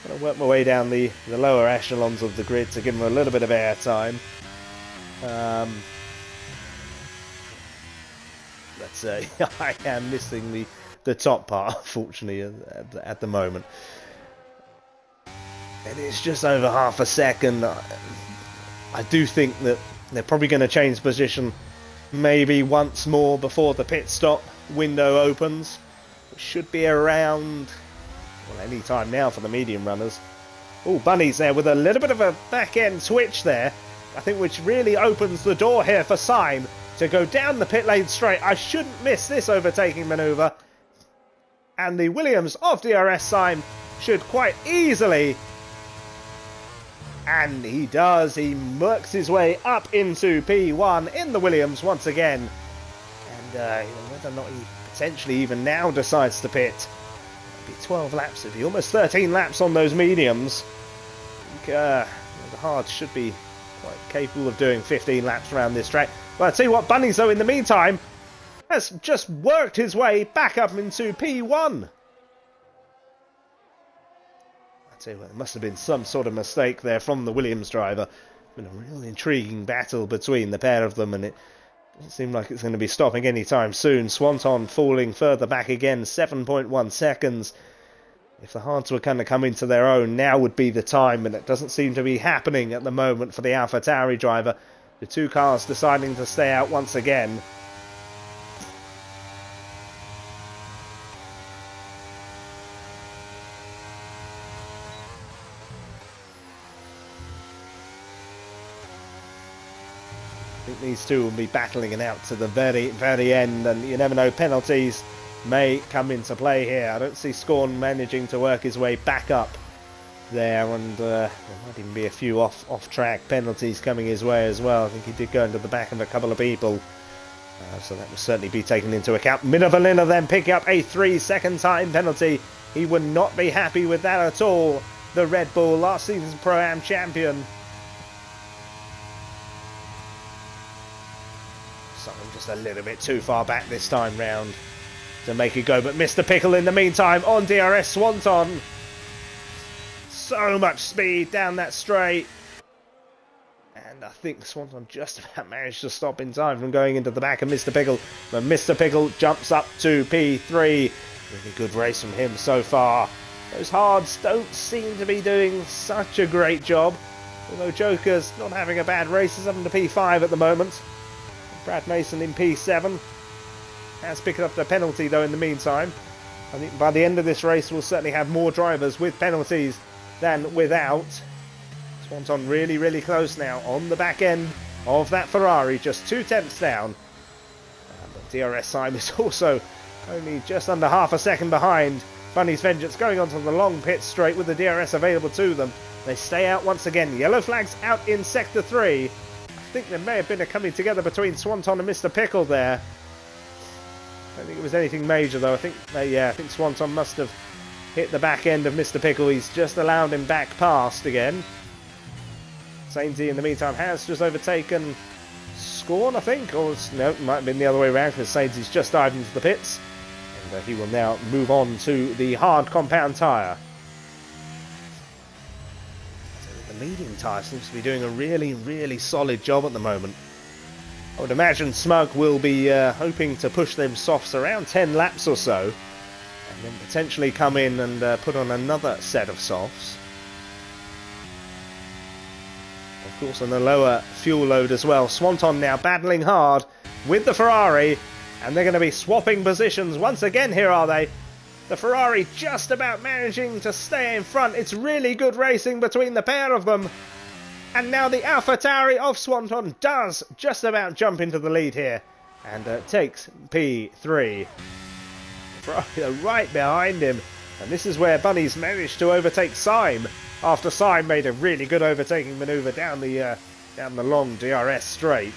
going to work my way down the lower echelons of the grid to give them a little bit of air time. I am missing the top part, unfortunately, at the moment. And it's just over half a second. I do think that they're probably going to change position maybe once more before the pit stop window opens. It should be around, well, any time now for the medium runners. Oh, Bunny's there with a little bit of a back-end switch there, I think, which really opens the door here for Syme to go down the pit lane straight. I shouldn't miss this overtaking manoeuvre. And the Williams of DRS Syme should quite easily, and he does, he works his way up into P1 in the Williams once again. And whether or not he potentially even now decides to pit, it'll be 12 laps, it'll be almost 13 laps on those mediums. I think the hards should be quite capable of doing 15 laps around this track. Well, I'll tell you what, Bunnies, though, in the meantime, has just worked his way back up into P1. There must have been some sort of mistake there from the Williams driver. It's been a real intriguing battle between the pair of them, and it doesn't seem like it's going to be stopping anytime soon. Swanton falling further back again, 7.1 seconds. If the hards were kind of coming to their own, now would be the time, and it doesn't seem to be happening at the moment for the AlphaTauri driver. The two cars deciding to stay out once again. I think these two will be battling it out to the very end, and you never know, penalties may come into play here. I don't see Scorn managing to work his way back up there, and there might even be a few off-track penalties coming his way as well. I think he did go into the back of a couple of people, so that will certainly be taken into account. Minovalina then picking up a 3-second time penalty. He would not be happy with that at all. The Red Bull, last season's Pro-Am champion. Just a little bit too far back this time round to make it go, but Mr. Pickle in the meantime on DRS Swanton. So much speed down that straight, and I think Swanton just about managed to stop in time from going into the back of Mr. Pickle, but Mr. Pickle jumps up to P3. Really good race from him so far. Those hards don't seem to be doing such a great job, although Joker's not having a bad race. He's up into P5 at the moment. Brad Mason in P7 has picked up the penalty, though, in the meantime. I think by the end of this race we'll certainly have more drivers with penalties than without. Swanton really, really close now on the back end of that Ferrari, just 2 tenths down. But DRS Syme is also only just under half a second behind Bunny's Vengeance, going onto the long pit straight with the DRS available to them. They stay out once again. Yellow flags out in Sector 3. I think there may have been a coming together between Swanton and Mr. Pickle there. I don't think it was anything major, though. I think Swanton must have hit the back end of Mr. Pickle. He's just allowed him back past again. Sainsy, in the meantime, has just overtaken Scorn, I think. Or, no, it might have been the other way around, because Sainsy's just dived into the pits. And he will now move on to the hard compound tyre. The medium tyre seems to be doing a really, really solid job at the moment. I would imagine Smug will be hoping to push them softs around 10 laps or so, and then potentially come in and put on another set of softs. Of course, on the lower fuel load as well. Swanton now battling hard with the Ferrari, and they're going to be swapping positions once again here, are they? The Ferrari just about managing to stay in front. It's really good racing between the pair of them. And now the AlphaTauri of Swanton does just about jump into the lead here, and takes P3. Ferrari are right behind him, and this is where Bunny's managed to overtake Syme, after Syme made a really good overtaking manoeuvre down the long DRS straight.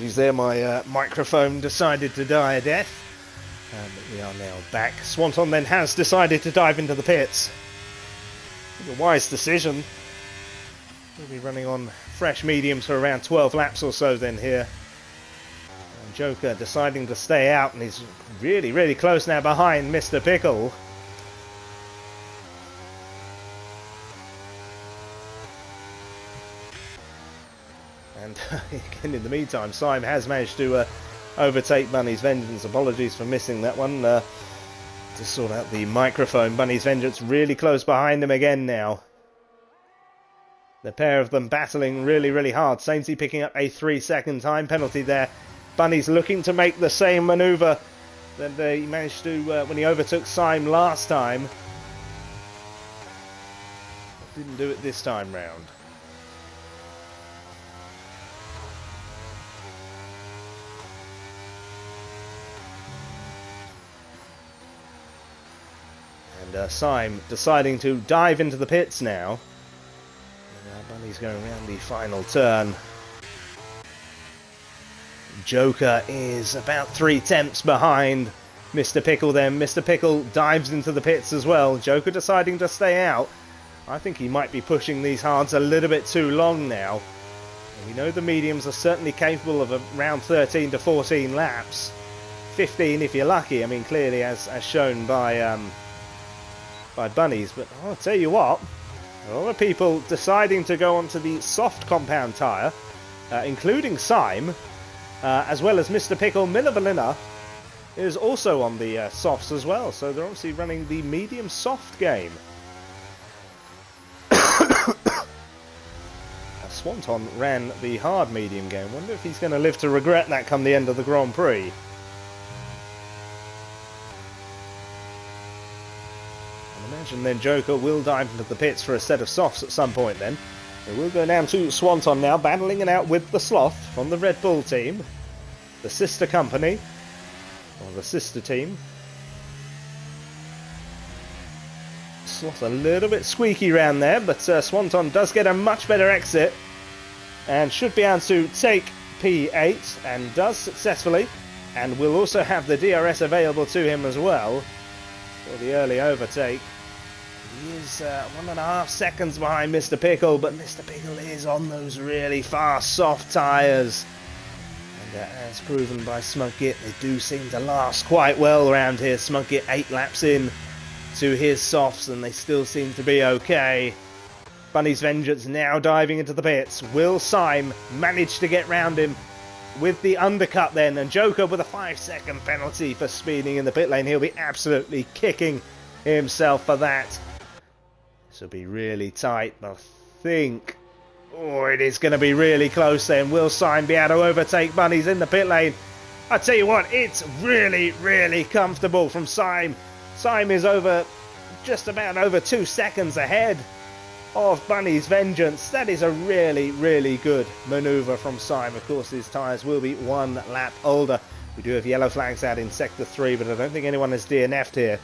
Apologies there, my microphone decided to die a death. But we are now back. Swanton then has decided to dive into the pits. A wise decision. We'll be running on fresh mediums for around 12 laps or so then here. And Joker deciding to stay out, and he's really, really close now behind Mr. Pickle. And again, in the meantime, Syme has managed to overtake Bunny's Vengeance. Apologies for missing that one. To sort out the microphone. Bunny's Vengeance really close behind him again now. The pair of them battling really, really hard. Sainsy picking up a 3-second time penalty there. Bunny's looking to make the same manoeuvre that he managed to when he overtook Syme last time. Didn't do it this time round. And Syme deciding to dive into the pits now. Bunny's going around the final turn. Joker is about 3/10 behind Mr. Pickle then. Mr. Pickle dives into the pits as well. Joker deciding to stay out. I think he might be pushing these hards a little bit too long now. And we know the mediums are certainly capable of around 13 to 14 laps. 15 if you're lucky. I mean, clearly as shown by Bunnies. But I'll tell you what. A lot of people deciding to go onto the soft compound tyre, including Syme, as well as Mr. Pickle. Miller is also on the softs as well, so they're obviously running the medium soft game. Swanton ran the hard medium game. Wonder if he's going to live to regret that come the end of the Grand Prix. And then Joker will dive into the pits for a set of softs at some point then. It will go down to Swanton now, battling it out with the Sloth from the Red Bull team. The sister company, or the sister team. Sloth a little bit squeaky around there, but Swanton does get a much better exit. And should be able to take P8, and does successfully. And will also have the DRS available to him as well for the early overtake. He is 1.5 seconds behind Mr. Pickle, but Mr. Pickle is on those really fast, soft tyres. And as proven by Smugit, they do seem to last quite well around here. Smugit 8 laps in to his softs, and they still seem to be okay. Bunny's Vengeance now diving into the pits. Will Syme manage to get round him with the undercut then? And Joker with a 5-second penalty for speeding in the pit lane. He'll be absolutely kicking himself for that. This will be really tight, but I think... Oh, it is going to be really close then. Will Syme be able to overtake Bunnies in the pit lane? I tell you what, it's really, really comfortable from Syme. Syme is just about over 2 seconds ahead of Bunny's Vengeance. That is a really, really good manoeuvre from Syme. Of course, his tyres will be 1 lap older. We do have yellow flags out in Sector 3, but I don't think anyone has DNF'd here,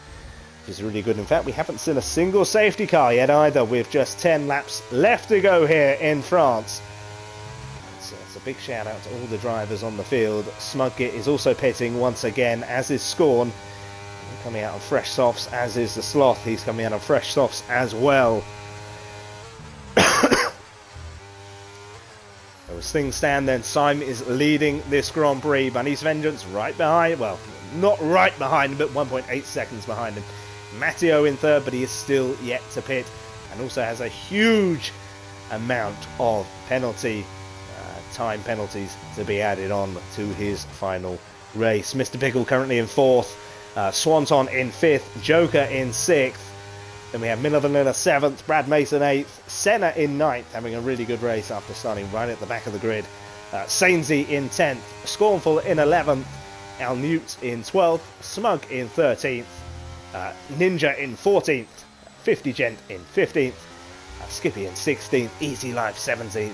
which is really good. In fact, we haven't seen a single safety car yet either, with just 10 laps left to go here in France. So it's a big shout out to all the drivers on the field. Smugit is also pitting once again, as is Scorn. Coming out on fresh softs, as is the Sloth. He's coming out on fresh softs as well. As things stand then, Syme is leading this Grand Prix. Bunny's Vengeance right behind, well, not right behind him, but 1.8 seconds behind him. Matteo in third, but he is still yet to pit, and also has a huge amount of time penalties to be added on to his final race. Mr. Pickle currently in 4th, Swanton in 5th, Joker in 6th. Then we have Miller 7th, Brad Mason 8th, Senna in 9th, having a really good race after starting right at the back of the grid. Sainsy in 10th, Scornful in 11th, Al Newt in 12th, Smug in 13th, Ninja in 14th, 50 Gent in 15th, Skippy in 16th, Easy Life 17th,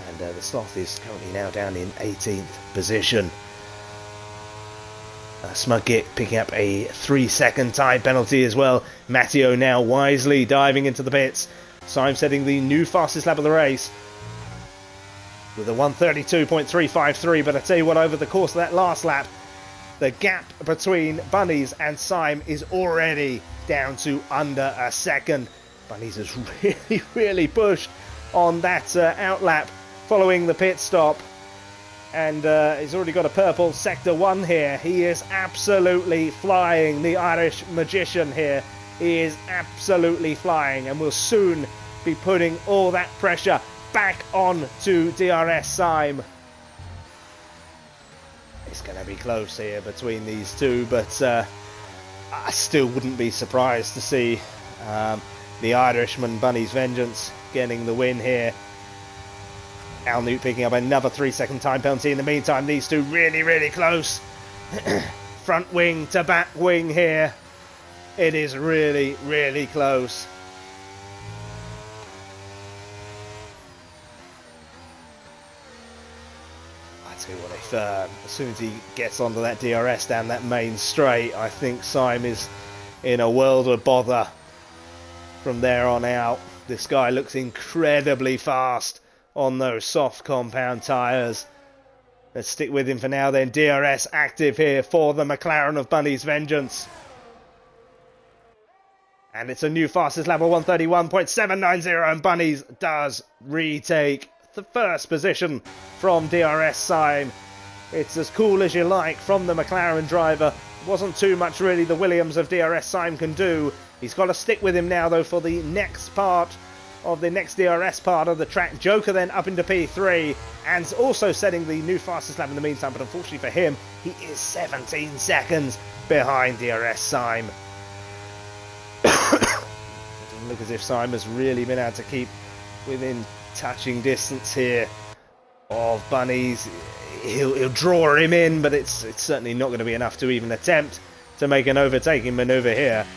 and the Sloth is currently now down in 18th position. Smugit picking up a 3-second time penalty as well. Matteo now wisely diving into the pits. Syme setting the new fastest lap of the race. with a 1:32.353. But I tell you what, over the course of that last lap, the gap between Bunnies and Syme is already down to under a second. Bunnies has really pushed on that outlap following the pit stop. And he's already got a purple sector 1 here. He is absolutely flying, the Irish magician here. He is absolutely flying, and will soon be putting all that pressure back on to DRS Syme. It's going to be close here between these two, but I still wouldn't be surprised to see the Irishman, Bunny's Vengeance, getting the win here. Al Newt picking up another 3-second time penalty. In the meantime, these two really close. Front wing to back wing here. It is really close. I tell you what, if as soon as he gets onto that DRS down that main straight, I think Syme is in a world of bother from there on out. This guy looks incredibly fast on those soft compound tyres. Let's stick with him for now then. DRS active here for the McLaren of Bunny's Vengeance. And it's a new fastest lap of 1:31.790, and Bunnies does retake the first position from DRS Syme. It's as cool as you like from the McLaren driver. Wasn't too much really the Williams of DRS Syme can do. He's got to stick with him now though for the next part of the next DRS part of the track. Joker then up into P3 and also setting the new fastest lap in the meantime, but unfortunately for him, he is 17 seconds behind DRS Syme. Doesn't look as if Syme has really been able to keep within touching distance here of Bunnies. He'll draw him in, but it's certainly not going to be enough to even attempt to make an overtaking manoeuvre here.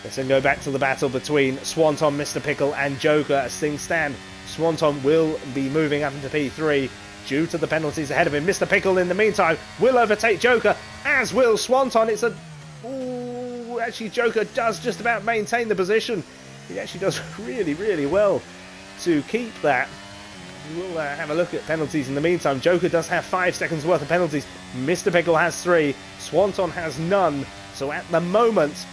Let's then go back to the battle between Swanton, Mr. Pickle and Joker as things stand. Swanton will be moving up into P3 due to the penalties ahead of him. Mr. Pickle in the meantime will overtake Joker, as will Swanton. It's a... Ooh, actually Joker does just about maintain the position. He actually does really well to keep that. We'll have a look at penalties in the meantime. Joker does have 5 seconds worth of penalties. Mr. Pickle has 3. Swanton has none. So at the moment,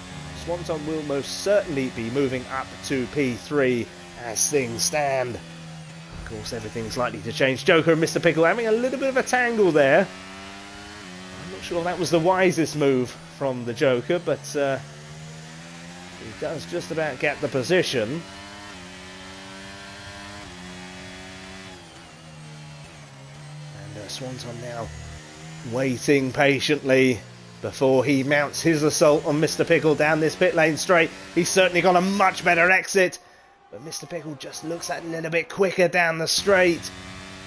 Swanton will most certainly be moving up to P3 as things stand. Of course, everything's likely to change. Joker and Mr. Pickle having a little bit of a tangle there. I'm not sure that was the wisest move from the Joker, but he does just about get the position. And Swanton now waiting patiently before he mounts his assault on Mr. Pickle down this pit lane straight. He's certainly got a much better exit, but Mr. Pickle just looks a little bit quicker down the straight.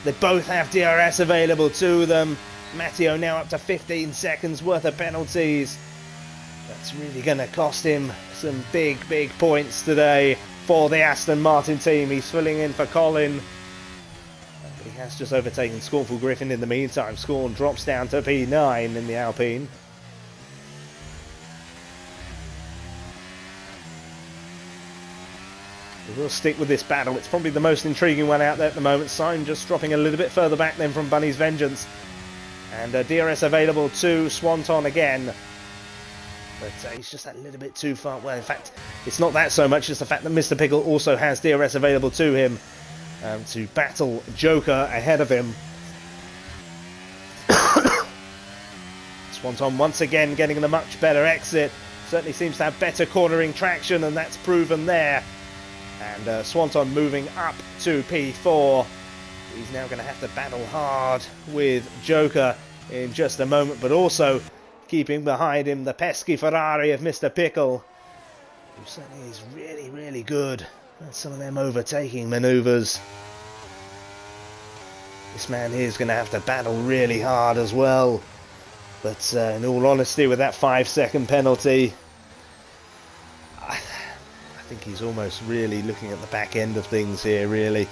They both have DRS available to them. Matteo now up to 15 seconds worth of penalties. That's really going to cost him some big points today for the Aston Martin team. He's filling in for Colin. But he has just overtaken Scornful Griffin in the meantime. Scorn drops down to P9 in the Alpine. We'll stick with this battle. It's probably the most intriguing one out there at the moment. Syme just dropping a little bit further back than from Bunny's Vengeance. And DRS available to Swanton again. But he's just a little bit too far. Well, in fact, it's not that so much. It's the fact that Mr. Pickle also has DRS available to him to battle Joker ahead of him. Swanton once again getting the much better exit. Certainly seems to have better cornering traction, and that's proven there. And Swanton moving up to P4. He's now going to have to battle hard with Joker in just a moment, but also keeping behind him the pesky Ferrari of Mr. Pickle, who certainly is really good at some of them overtaking manoeuvres. This man here is going to have to battle really hard as well. But in all honesty, with that 5-second penalty, I think he's almost really looking at the back end of things here, really.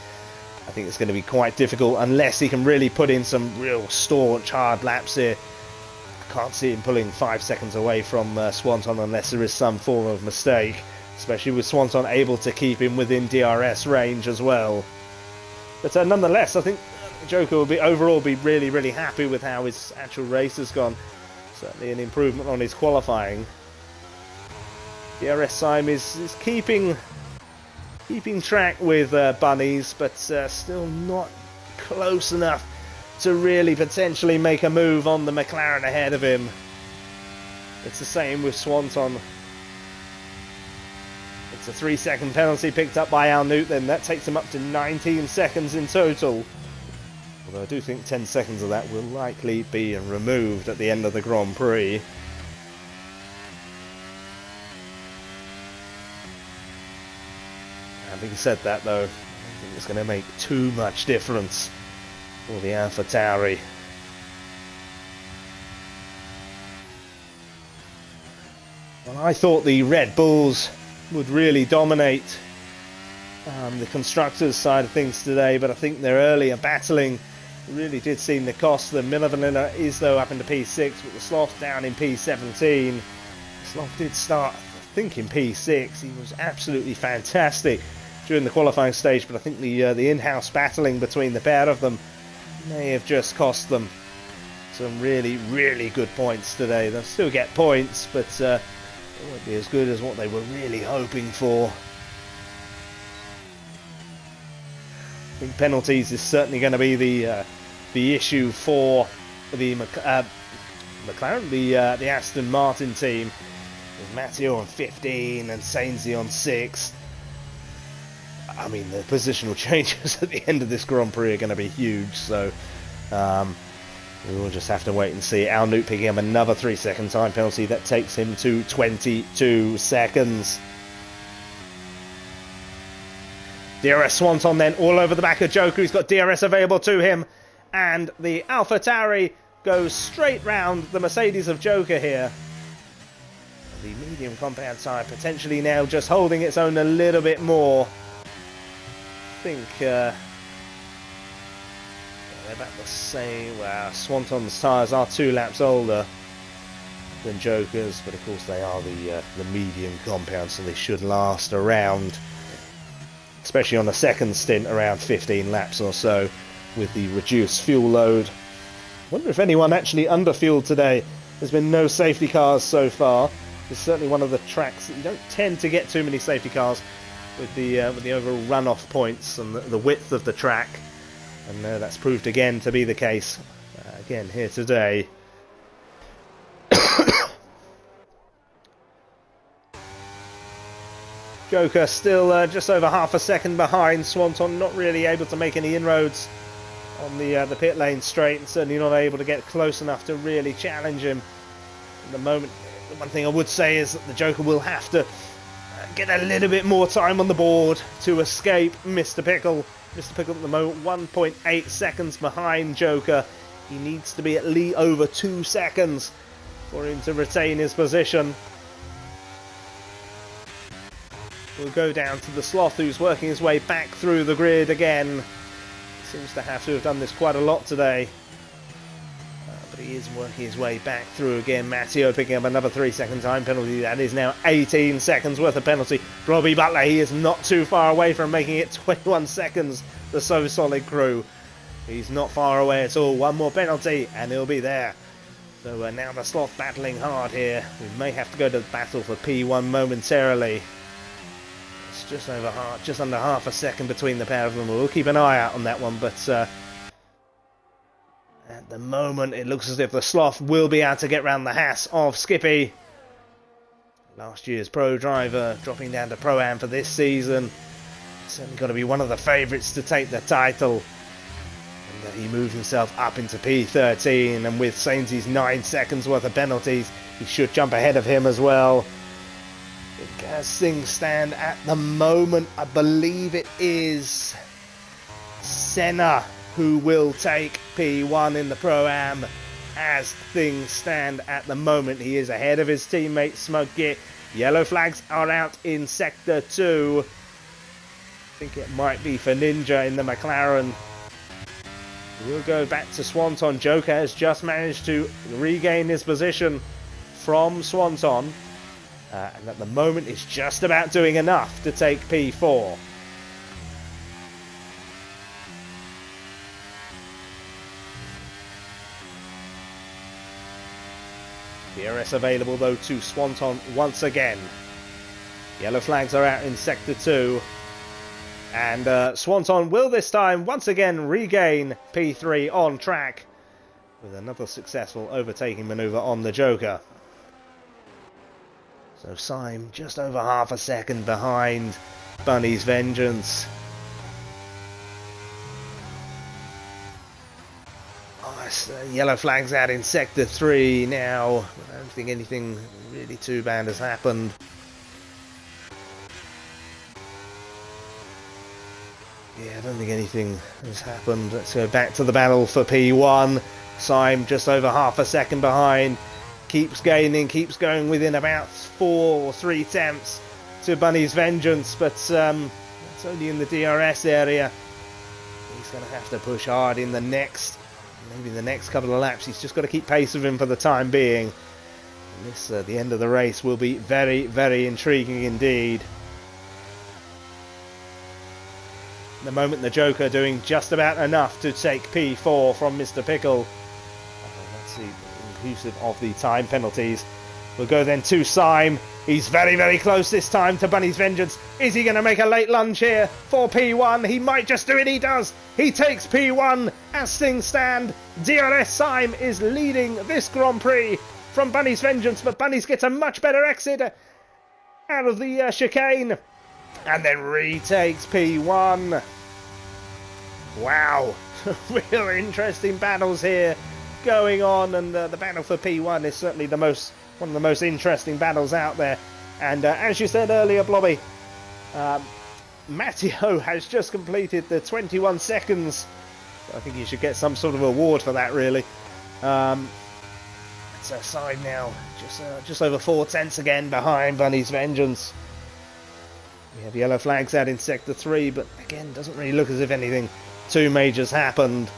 I think it's going to be quite difficult unless he can really put in some real staunch, hard laps here. I can't see him pulling 5 seconds away from Swanton unless there is some form of mistake, especially with Swanton able to keep him within DRS range as well. But nonetheless, I think Joker will be overall be really happy with how his actual race has gone. Certainly an improvement on his qualifying. DRS time is keeping track with Bunnies, but still not close enough to really potentially make a move on the McLaren ahead of him. It's the same with Swanton. It's a 3-second penalty picked up by Al Newton. That takes him up to 19 seconds in total. Although I do think 10 seconds of that will likely be removed at the end of the Grand Prix. Having said that though, I don't think it's going to make too much difference for the AlphaTauri. Well, I thought the Red Bulls would really dominate the constructors' side of things today, but I think their earlier battling really did seem to cost them. Miller Vanilla is though up into P6, but the Sloth down in P17. The Sloth did start, I think, in P6. He was absolutely fantastic during the qualifying stage, but I think the in-house battling between the pair of them may have just cost them some really good points today. They'll still get points, but it won't be as good as what they were really hoping for. I think penalties is certainly going to be the issue for the McLaren, the Aston Martin team, with Matteo on 15 and Sainzy on 6. I mean, the positional changes at the end of this Grand Prix are going to be huge, so we will just have to wait and see. Al Newt picking up another 3-second time penalty. That takes him to 22 seconds. DRS Swanton then all over the back of Joker. He's got DRS available to him. And the AlphaTauri goes straight round the Mercedes of Joker here. The medium compound tyre potentially now just holding its own a little bit more. I think they're about the same. Well, Swanton's tyres are 2 laps older than Joker's, but of course they are the medium compound, so they should last around, especially on the second stint, around 15 laps or so with the reduced fuel load. Wonder if anyone actually underfueled today. There's been no safety cars so far. It's certainly one of the tracks that you don't tend to get too many safety cars with the overall runoff points and the width of the track, and that's proved again to be the case again here today. Joker still just over half a second behind. Swanton not really able to make any inroads on the pit lane straight, and certainly not able to get close enough to really challenge him at the moment. The one thing I would say is that the Joker will have to get a little bit more time on the board to escape Mr. Pickle. Mr. Pickle at the moment 1.8 seconds behind Joker. He needs to be at least over 2 seconds for him to retain his position. We'll go down to the Sloth, who's working his way back through the grid again. Seems to have to have done this quite a lot today. But he is working his way back through again. Matteo picking up another 3-second time penalty. That is now 18 seconds worth of penalty. Robbie Butler, he is not too far away from making it 21 seconds. The So Solid crew. He's not far away at all. One more penalty and he'll be there. So now the Sloth battling hard here. We may have to go to the battle for P1 momentarily. It's just under half a second between the pair of them. We'll keep an eye out on that one, but at the moment it looks as if the Sloth will be able to get round the Haas of Skippy. Last year's pro driver dropping down to Pro-Am for this season. Certainly got to be one of the favourites to take the title. And he moved himself up into P13, and with Sainzy's 9 seconds worth of penalties, he should jump ahead of him as well. As things stand at the moment, I believe it is Senna who will take P1 in the Pro-Am. As things stand at the moment, he is ahead of his teammate Smug Git. Yellow flags are out in Sector 2. I think it might be for Ninja in the McLaren. We'll go back to Swanton. Joker has just managed to regain his position from Swanton. And at the moment it's just about doing enough to take P4. DRS available though to Swanton once again. Yellow flags are out in Sector 2. And Swanton will this time once again regain P3 on track with another successful overtaking manoeuvre on the Joker. So Syme just over half a second behind Bunny's Vengeance. Yellow flags out in Sector 3 now. I don't think anything really too bad has happened. Yeah, I don't think anything has happened. Let's go back to the battle for P1. Syme just over half a second behind. Keeps gaining, keeps going within about 4 or 3 tenths to Bunny's Vengeance. But it's only in the DRS area. He's going to have to push hard in the next, maybe the next couple of laps. He's just got to keep pace with him for the time being. And this, the end of the race, will be very, very intriguing indeed. At the moment, the Joker doing just about enough to take P4 from Mr. Pickle. Let's see, inclusive of the time penalties. We'll go then to Syme. He's very, very close this time to Bunny's Vengeance. Is he going to make a late lunge here for P1? He might just do it. He does. He takes P1 as things stand. DRS Syme is leading this Grand Prix from Bunny's Vengeance, but Bunny's gets a much better exit out of the chicane. And then retakes P1. Wow. Real interesting battles here going on. And the battle for P1 is certainly one of the most interesting battles out there. And as you said earlier, Blobby, Matteo has just completed the 21 seconds. I think he should get some sort of award for that, really. It's a side now, just over 4 tenths again behind Bunny's Vengeance. We have yellow flags out in Sector 3, but again, doesn't really look as if anything too major's happened.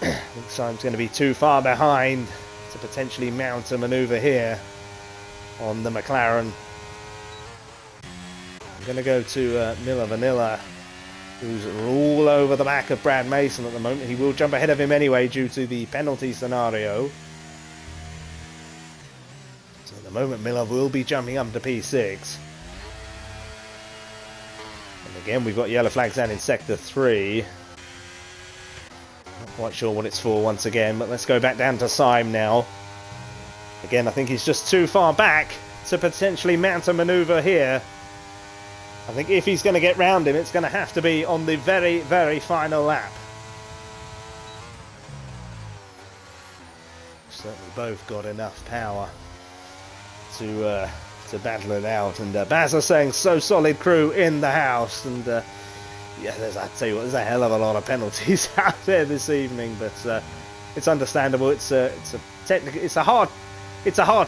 I think Syme's going to be too far behind to potentially mount a manoeuvre here on the McLaren. I'm going to go to Miller Vanilla, who's all over the back of Brad Mason at the moment. He will jump ahead of him anyway due to the penalty scenario. So at the moment, Miller will be jumping up to P6. Again, we've got yellow flags out in Sector 3. Not quite sure what it's for once again, but let's go back down to Syme now. Again, I think he's just too far back to potentially mount a manoeuvre here. I think if he's going to get round him, it's going to have to be on the very, very final lap. Certainly both got enough power to battle it out, and Baz is saying so solid crew in the house, and yeah, I tell you what, there's a hell of a lot of penalties out there this evening, but it's understandable. It's a hard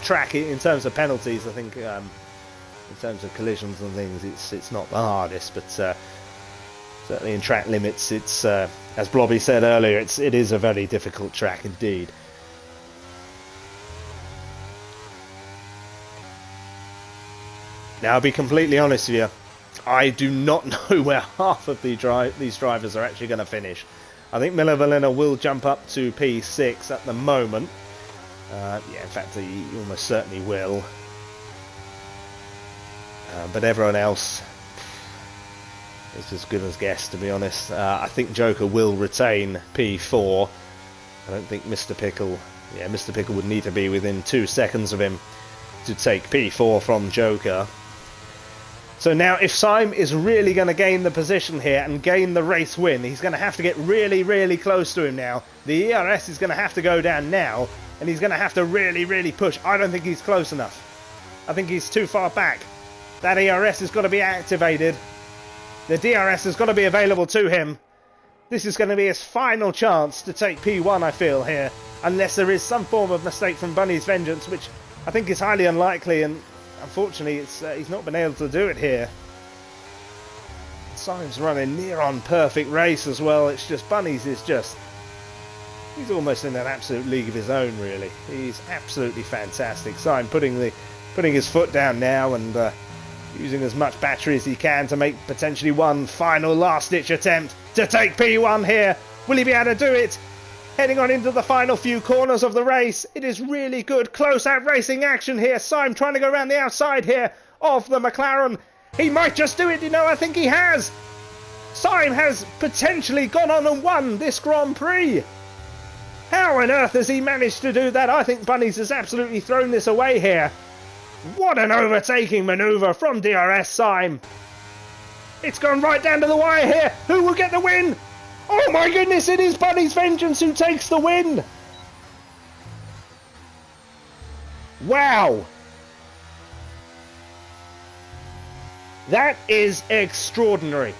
track in terms of penalties. I think in terms of collisions and things, it's not the hardest, but certainly in track limits, it's as Blobby said earlier, it is a very difficult track indeed. Now, I'll be completely honest with you, I do not know where half of these drivers are actually going to finish. I think Miller Valena will jump up to P6 at the moment. Yeah, in fact, he almost certainly will. But everyone else is as good as guessed, to be honest. I think Joker will retain P4. I don't think Mr. Pickle... Yeah, Mr. Pickle would need to be within 2 seconds of him to take P4 from Joker. So now, if Syme is really going to gain the position here and gain the race win, he's going to have to get really, really close to him now. The ERS is going to have to go down now, and he's going to have to really, really push. I don't think he's close enough. I think he's too far back. That ERS has got to be activated. The DRS has got to be available to him. This is going to be his final chance to take P1, I feel, here. Unless there is some form of mistake from Bunny's Vengeance, which I think is highly unlikely, and unfortunately he's not been able to do it here. Syme's running near on perfect race as well. It's just Bunny's is just... He's almost in an absolute league of his own, really. He's absolutely fantastic. Syme putting his foot down now and using as much battery as he can to make potentially one final last-ditch attempt to take P1 here. Will he be able to do it? Heading on into the final few corners of the race. It is really good close-out racing action here. Syme trying to go around the outside here of the McLaren. He might just do it, you know, I think he has. Syme has potentially gone on and won this Grand Prix. How on earth has he managed to do that? I think Bunnies has absolutely thrown this away here. What an overtaking manoeuvre from DRS Syme. It's gone right down to the wire here. Who will get the win? Oh my goodness, it is Bunny's Vengeance who takes the win. Wow. That is extraordinary.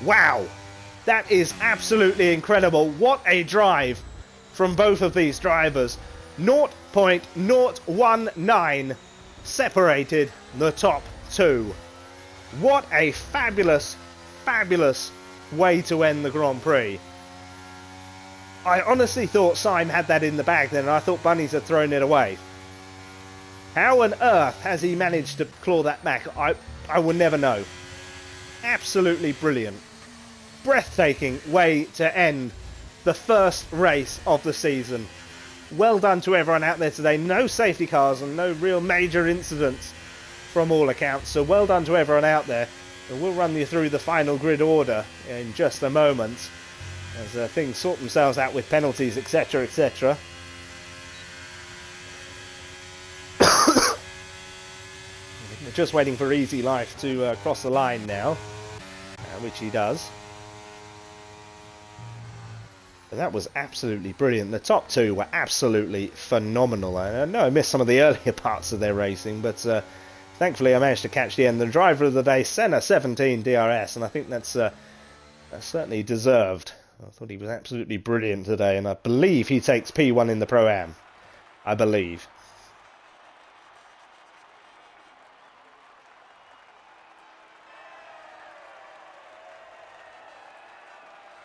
Wow. That is absolutely incredible. What a drive from both of these drivers. 0.019 separated the top two. What a fabulous, fabulous way to end the Grand Prix. I honestly thought Syme had that in the bag then, and I thought Bunnies had thrown it away. How on earth has he managed to claw that back? I will never know. Absolutely brilliant. Breathtaking way to end the first race of the season. Well done to everyone out there today. No safety cars and no real major incidents from all accounts, so well done to everyone out there. And we'll run you through the final grid order in just a moment as things sort themselves out with penalties, etc, etc. Just waiting for Easy Life to cross the line now, which he does. But that was absolutely brilliant. The top two were absolutely phenomenal. I know I missed some of the earlier parts of their racing, but thankfully I managed to catch the end. The driver of the day, Senna 17 DRS, and I think that's certainly deserved. I thought he was absolutely brilliant today, and I believe he takes P1 in the Pro-Am. I believe.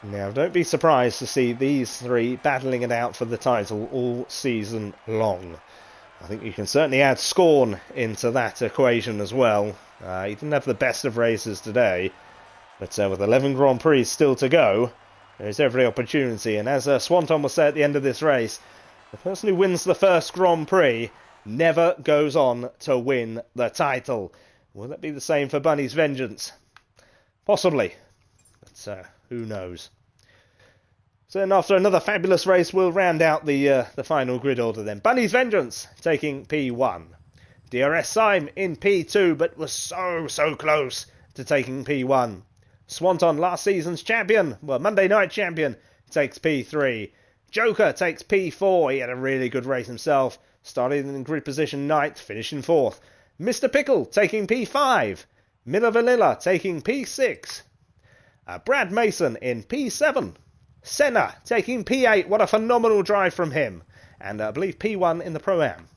Now, don't be surprised to see these three battling it out for the title all season long. I think you can certainly add Scorn into that equation as well. He didn't have the best of races today, but with 11 Grand Prix still to go, there's every opportunity. And as Swanton will say at the end of this race, the person who wins the first Grand Prix never goes on to win the title. Will that be the same for Bunny's Vengeance? Possibly, but who knows. So then after another fabulous race, we'll round out the final grid order then. Bunny's Vengeance taking P1. DRS Syme in P2, but was so close to taking P1. Swanton, last season's champion, well, Monday night champion, takes P3. Joker takes P4. He had a really good race himself. Started in grid position 9th, finishing 4th. Mr. Pickle taking P5. Miller Vanilla taking P6. Brad Mason in P7. Senna taking P8. What a phenomenal drive from him. And I believe P1 in the Pro-Am.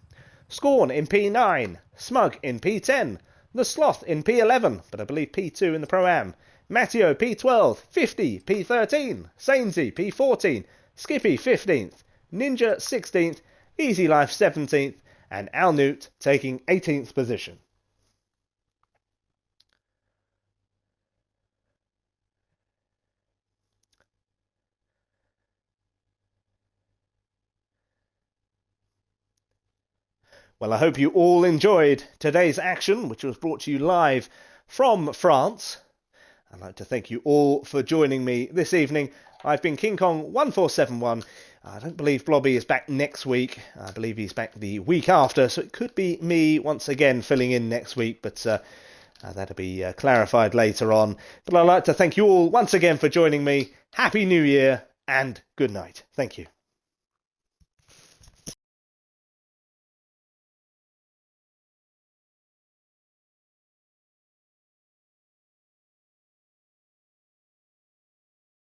Scorn in P9. Smug in P10. The Sloth in P11, but I believe P2 in the Pro-Am. Matteo P12. 50 P13. Sainsy P14. Skippy 15th. Ninja 16th. Easy Life 17th. And Al Newt taking 18th position. Well, I hope you all enjoyed today's action, which was brought to you live from France. I'd like to thank you all for joining me this evening. I've been King Kong 1471. I don't believe Blobby is back next week. I believe he's back the week after, so it could be me once again filling in next week, but that'll be clarified later on. But I'd like to thank you all once again for joining me. Happy New Year and good night. Thank you.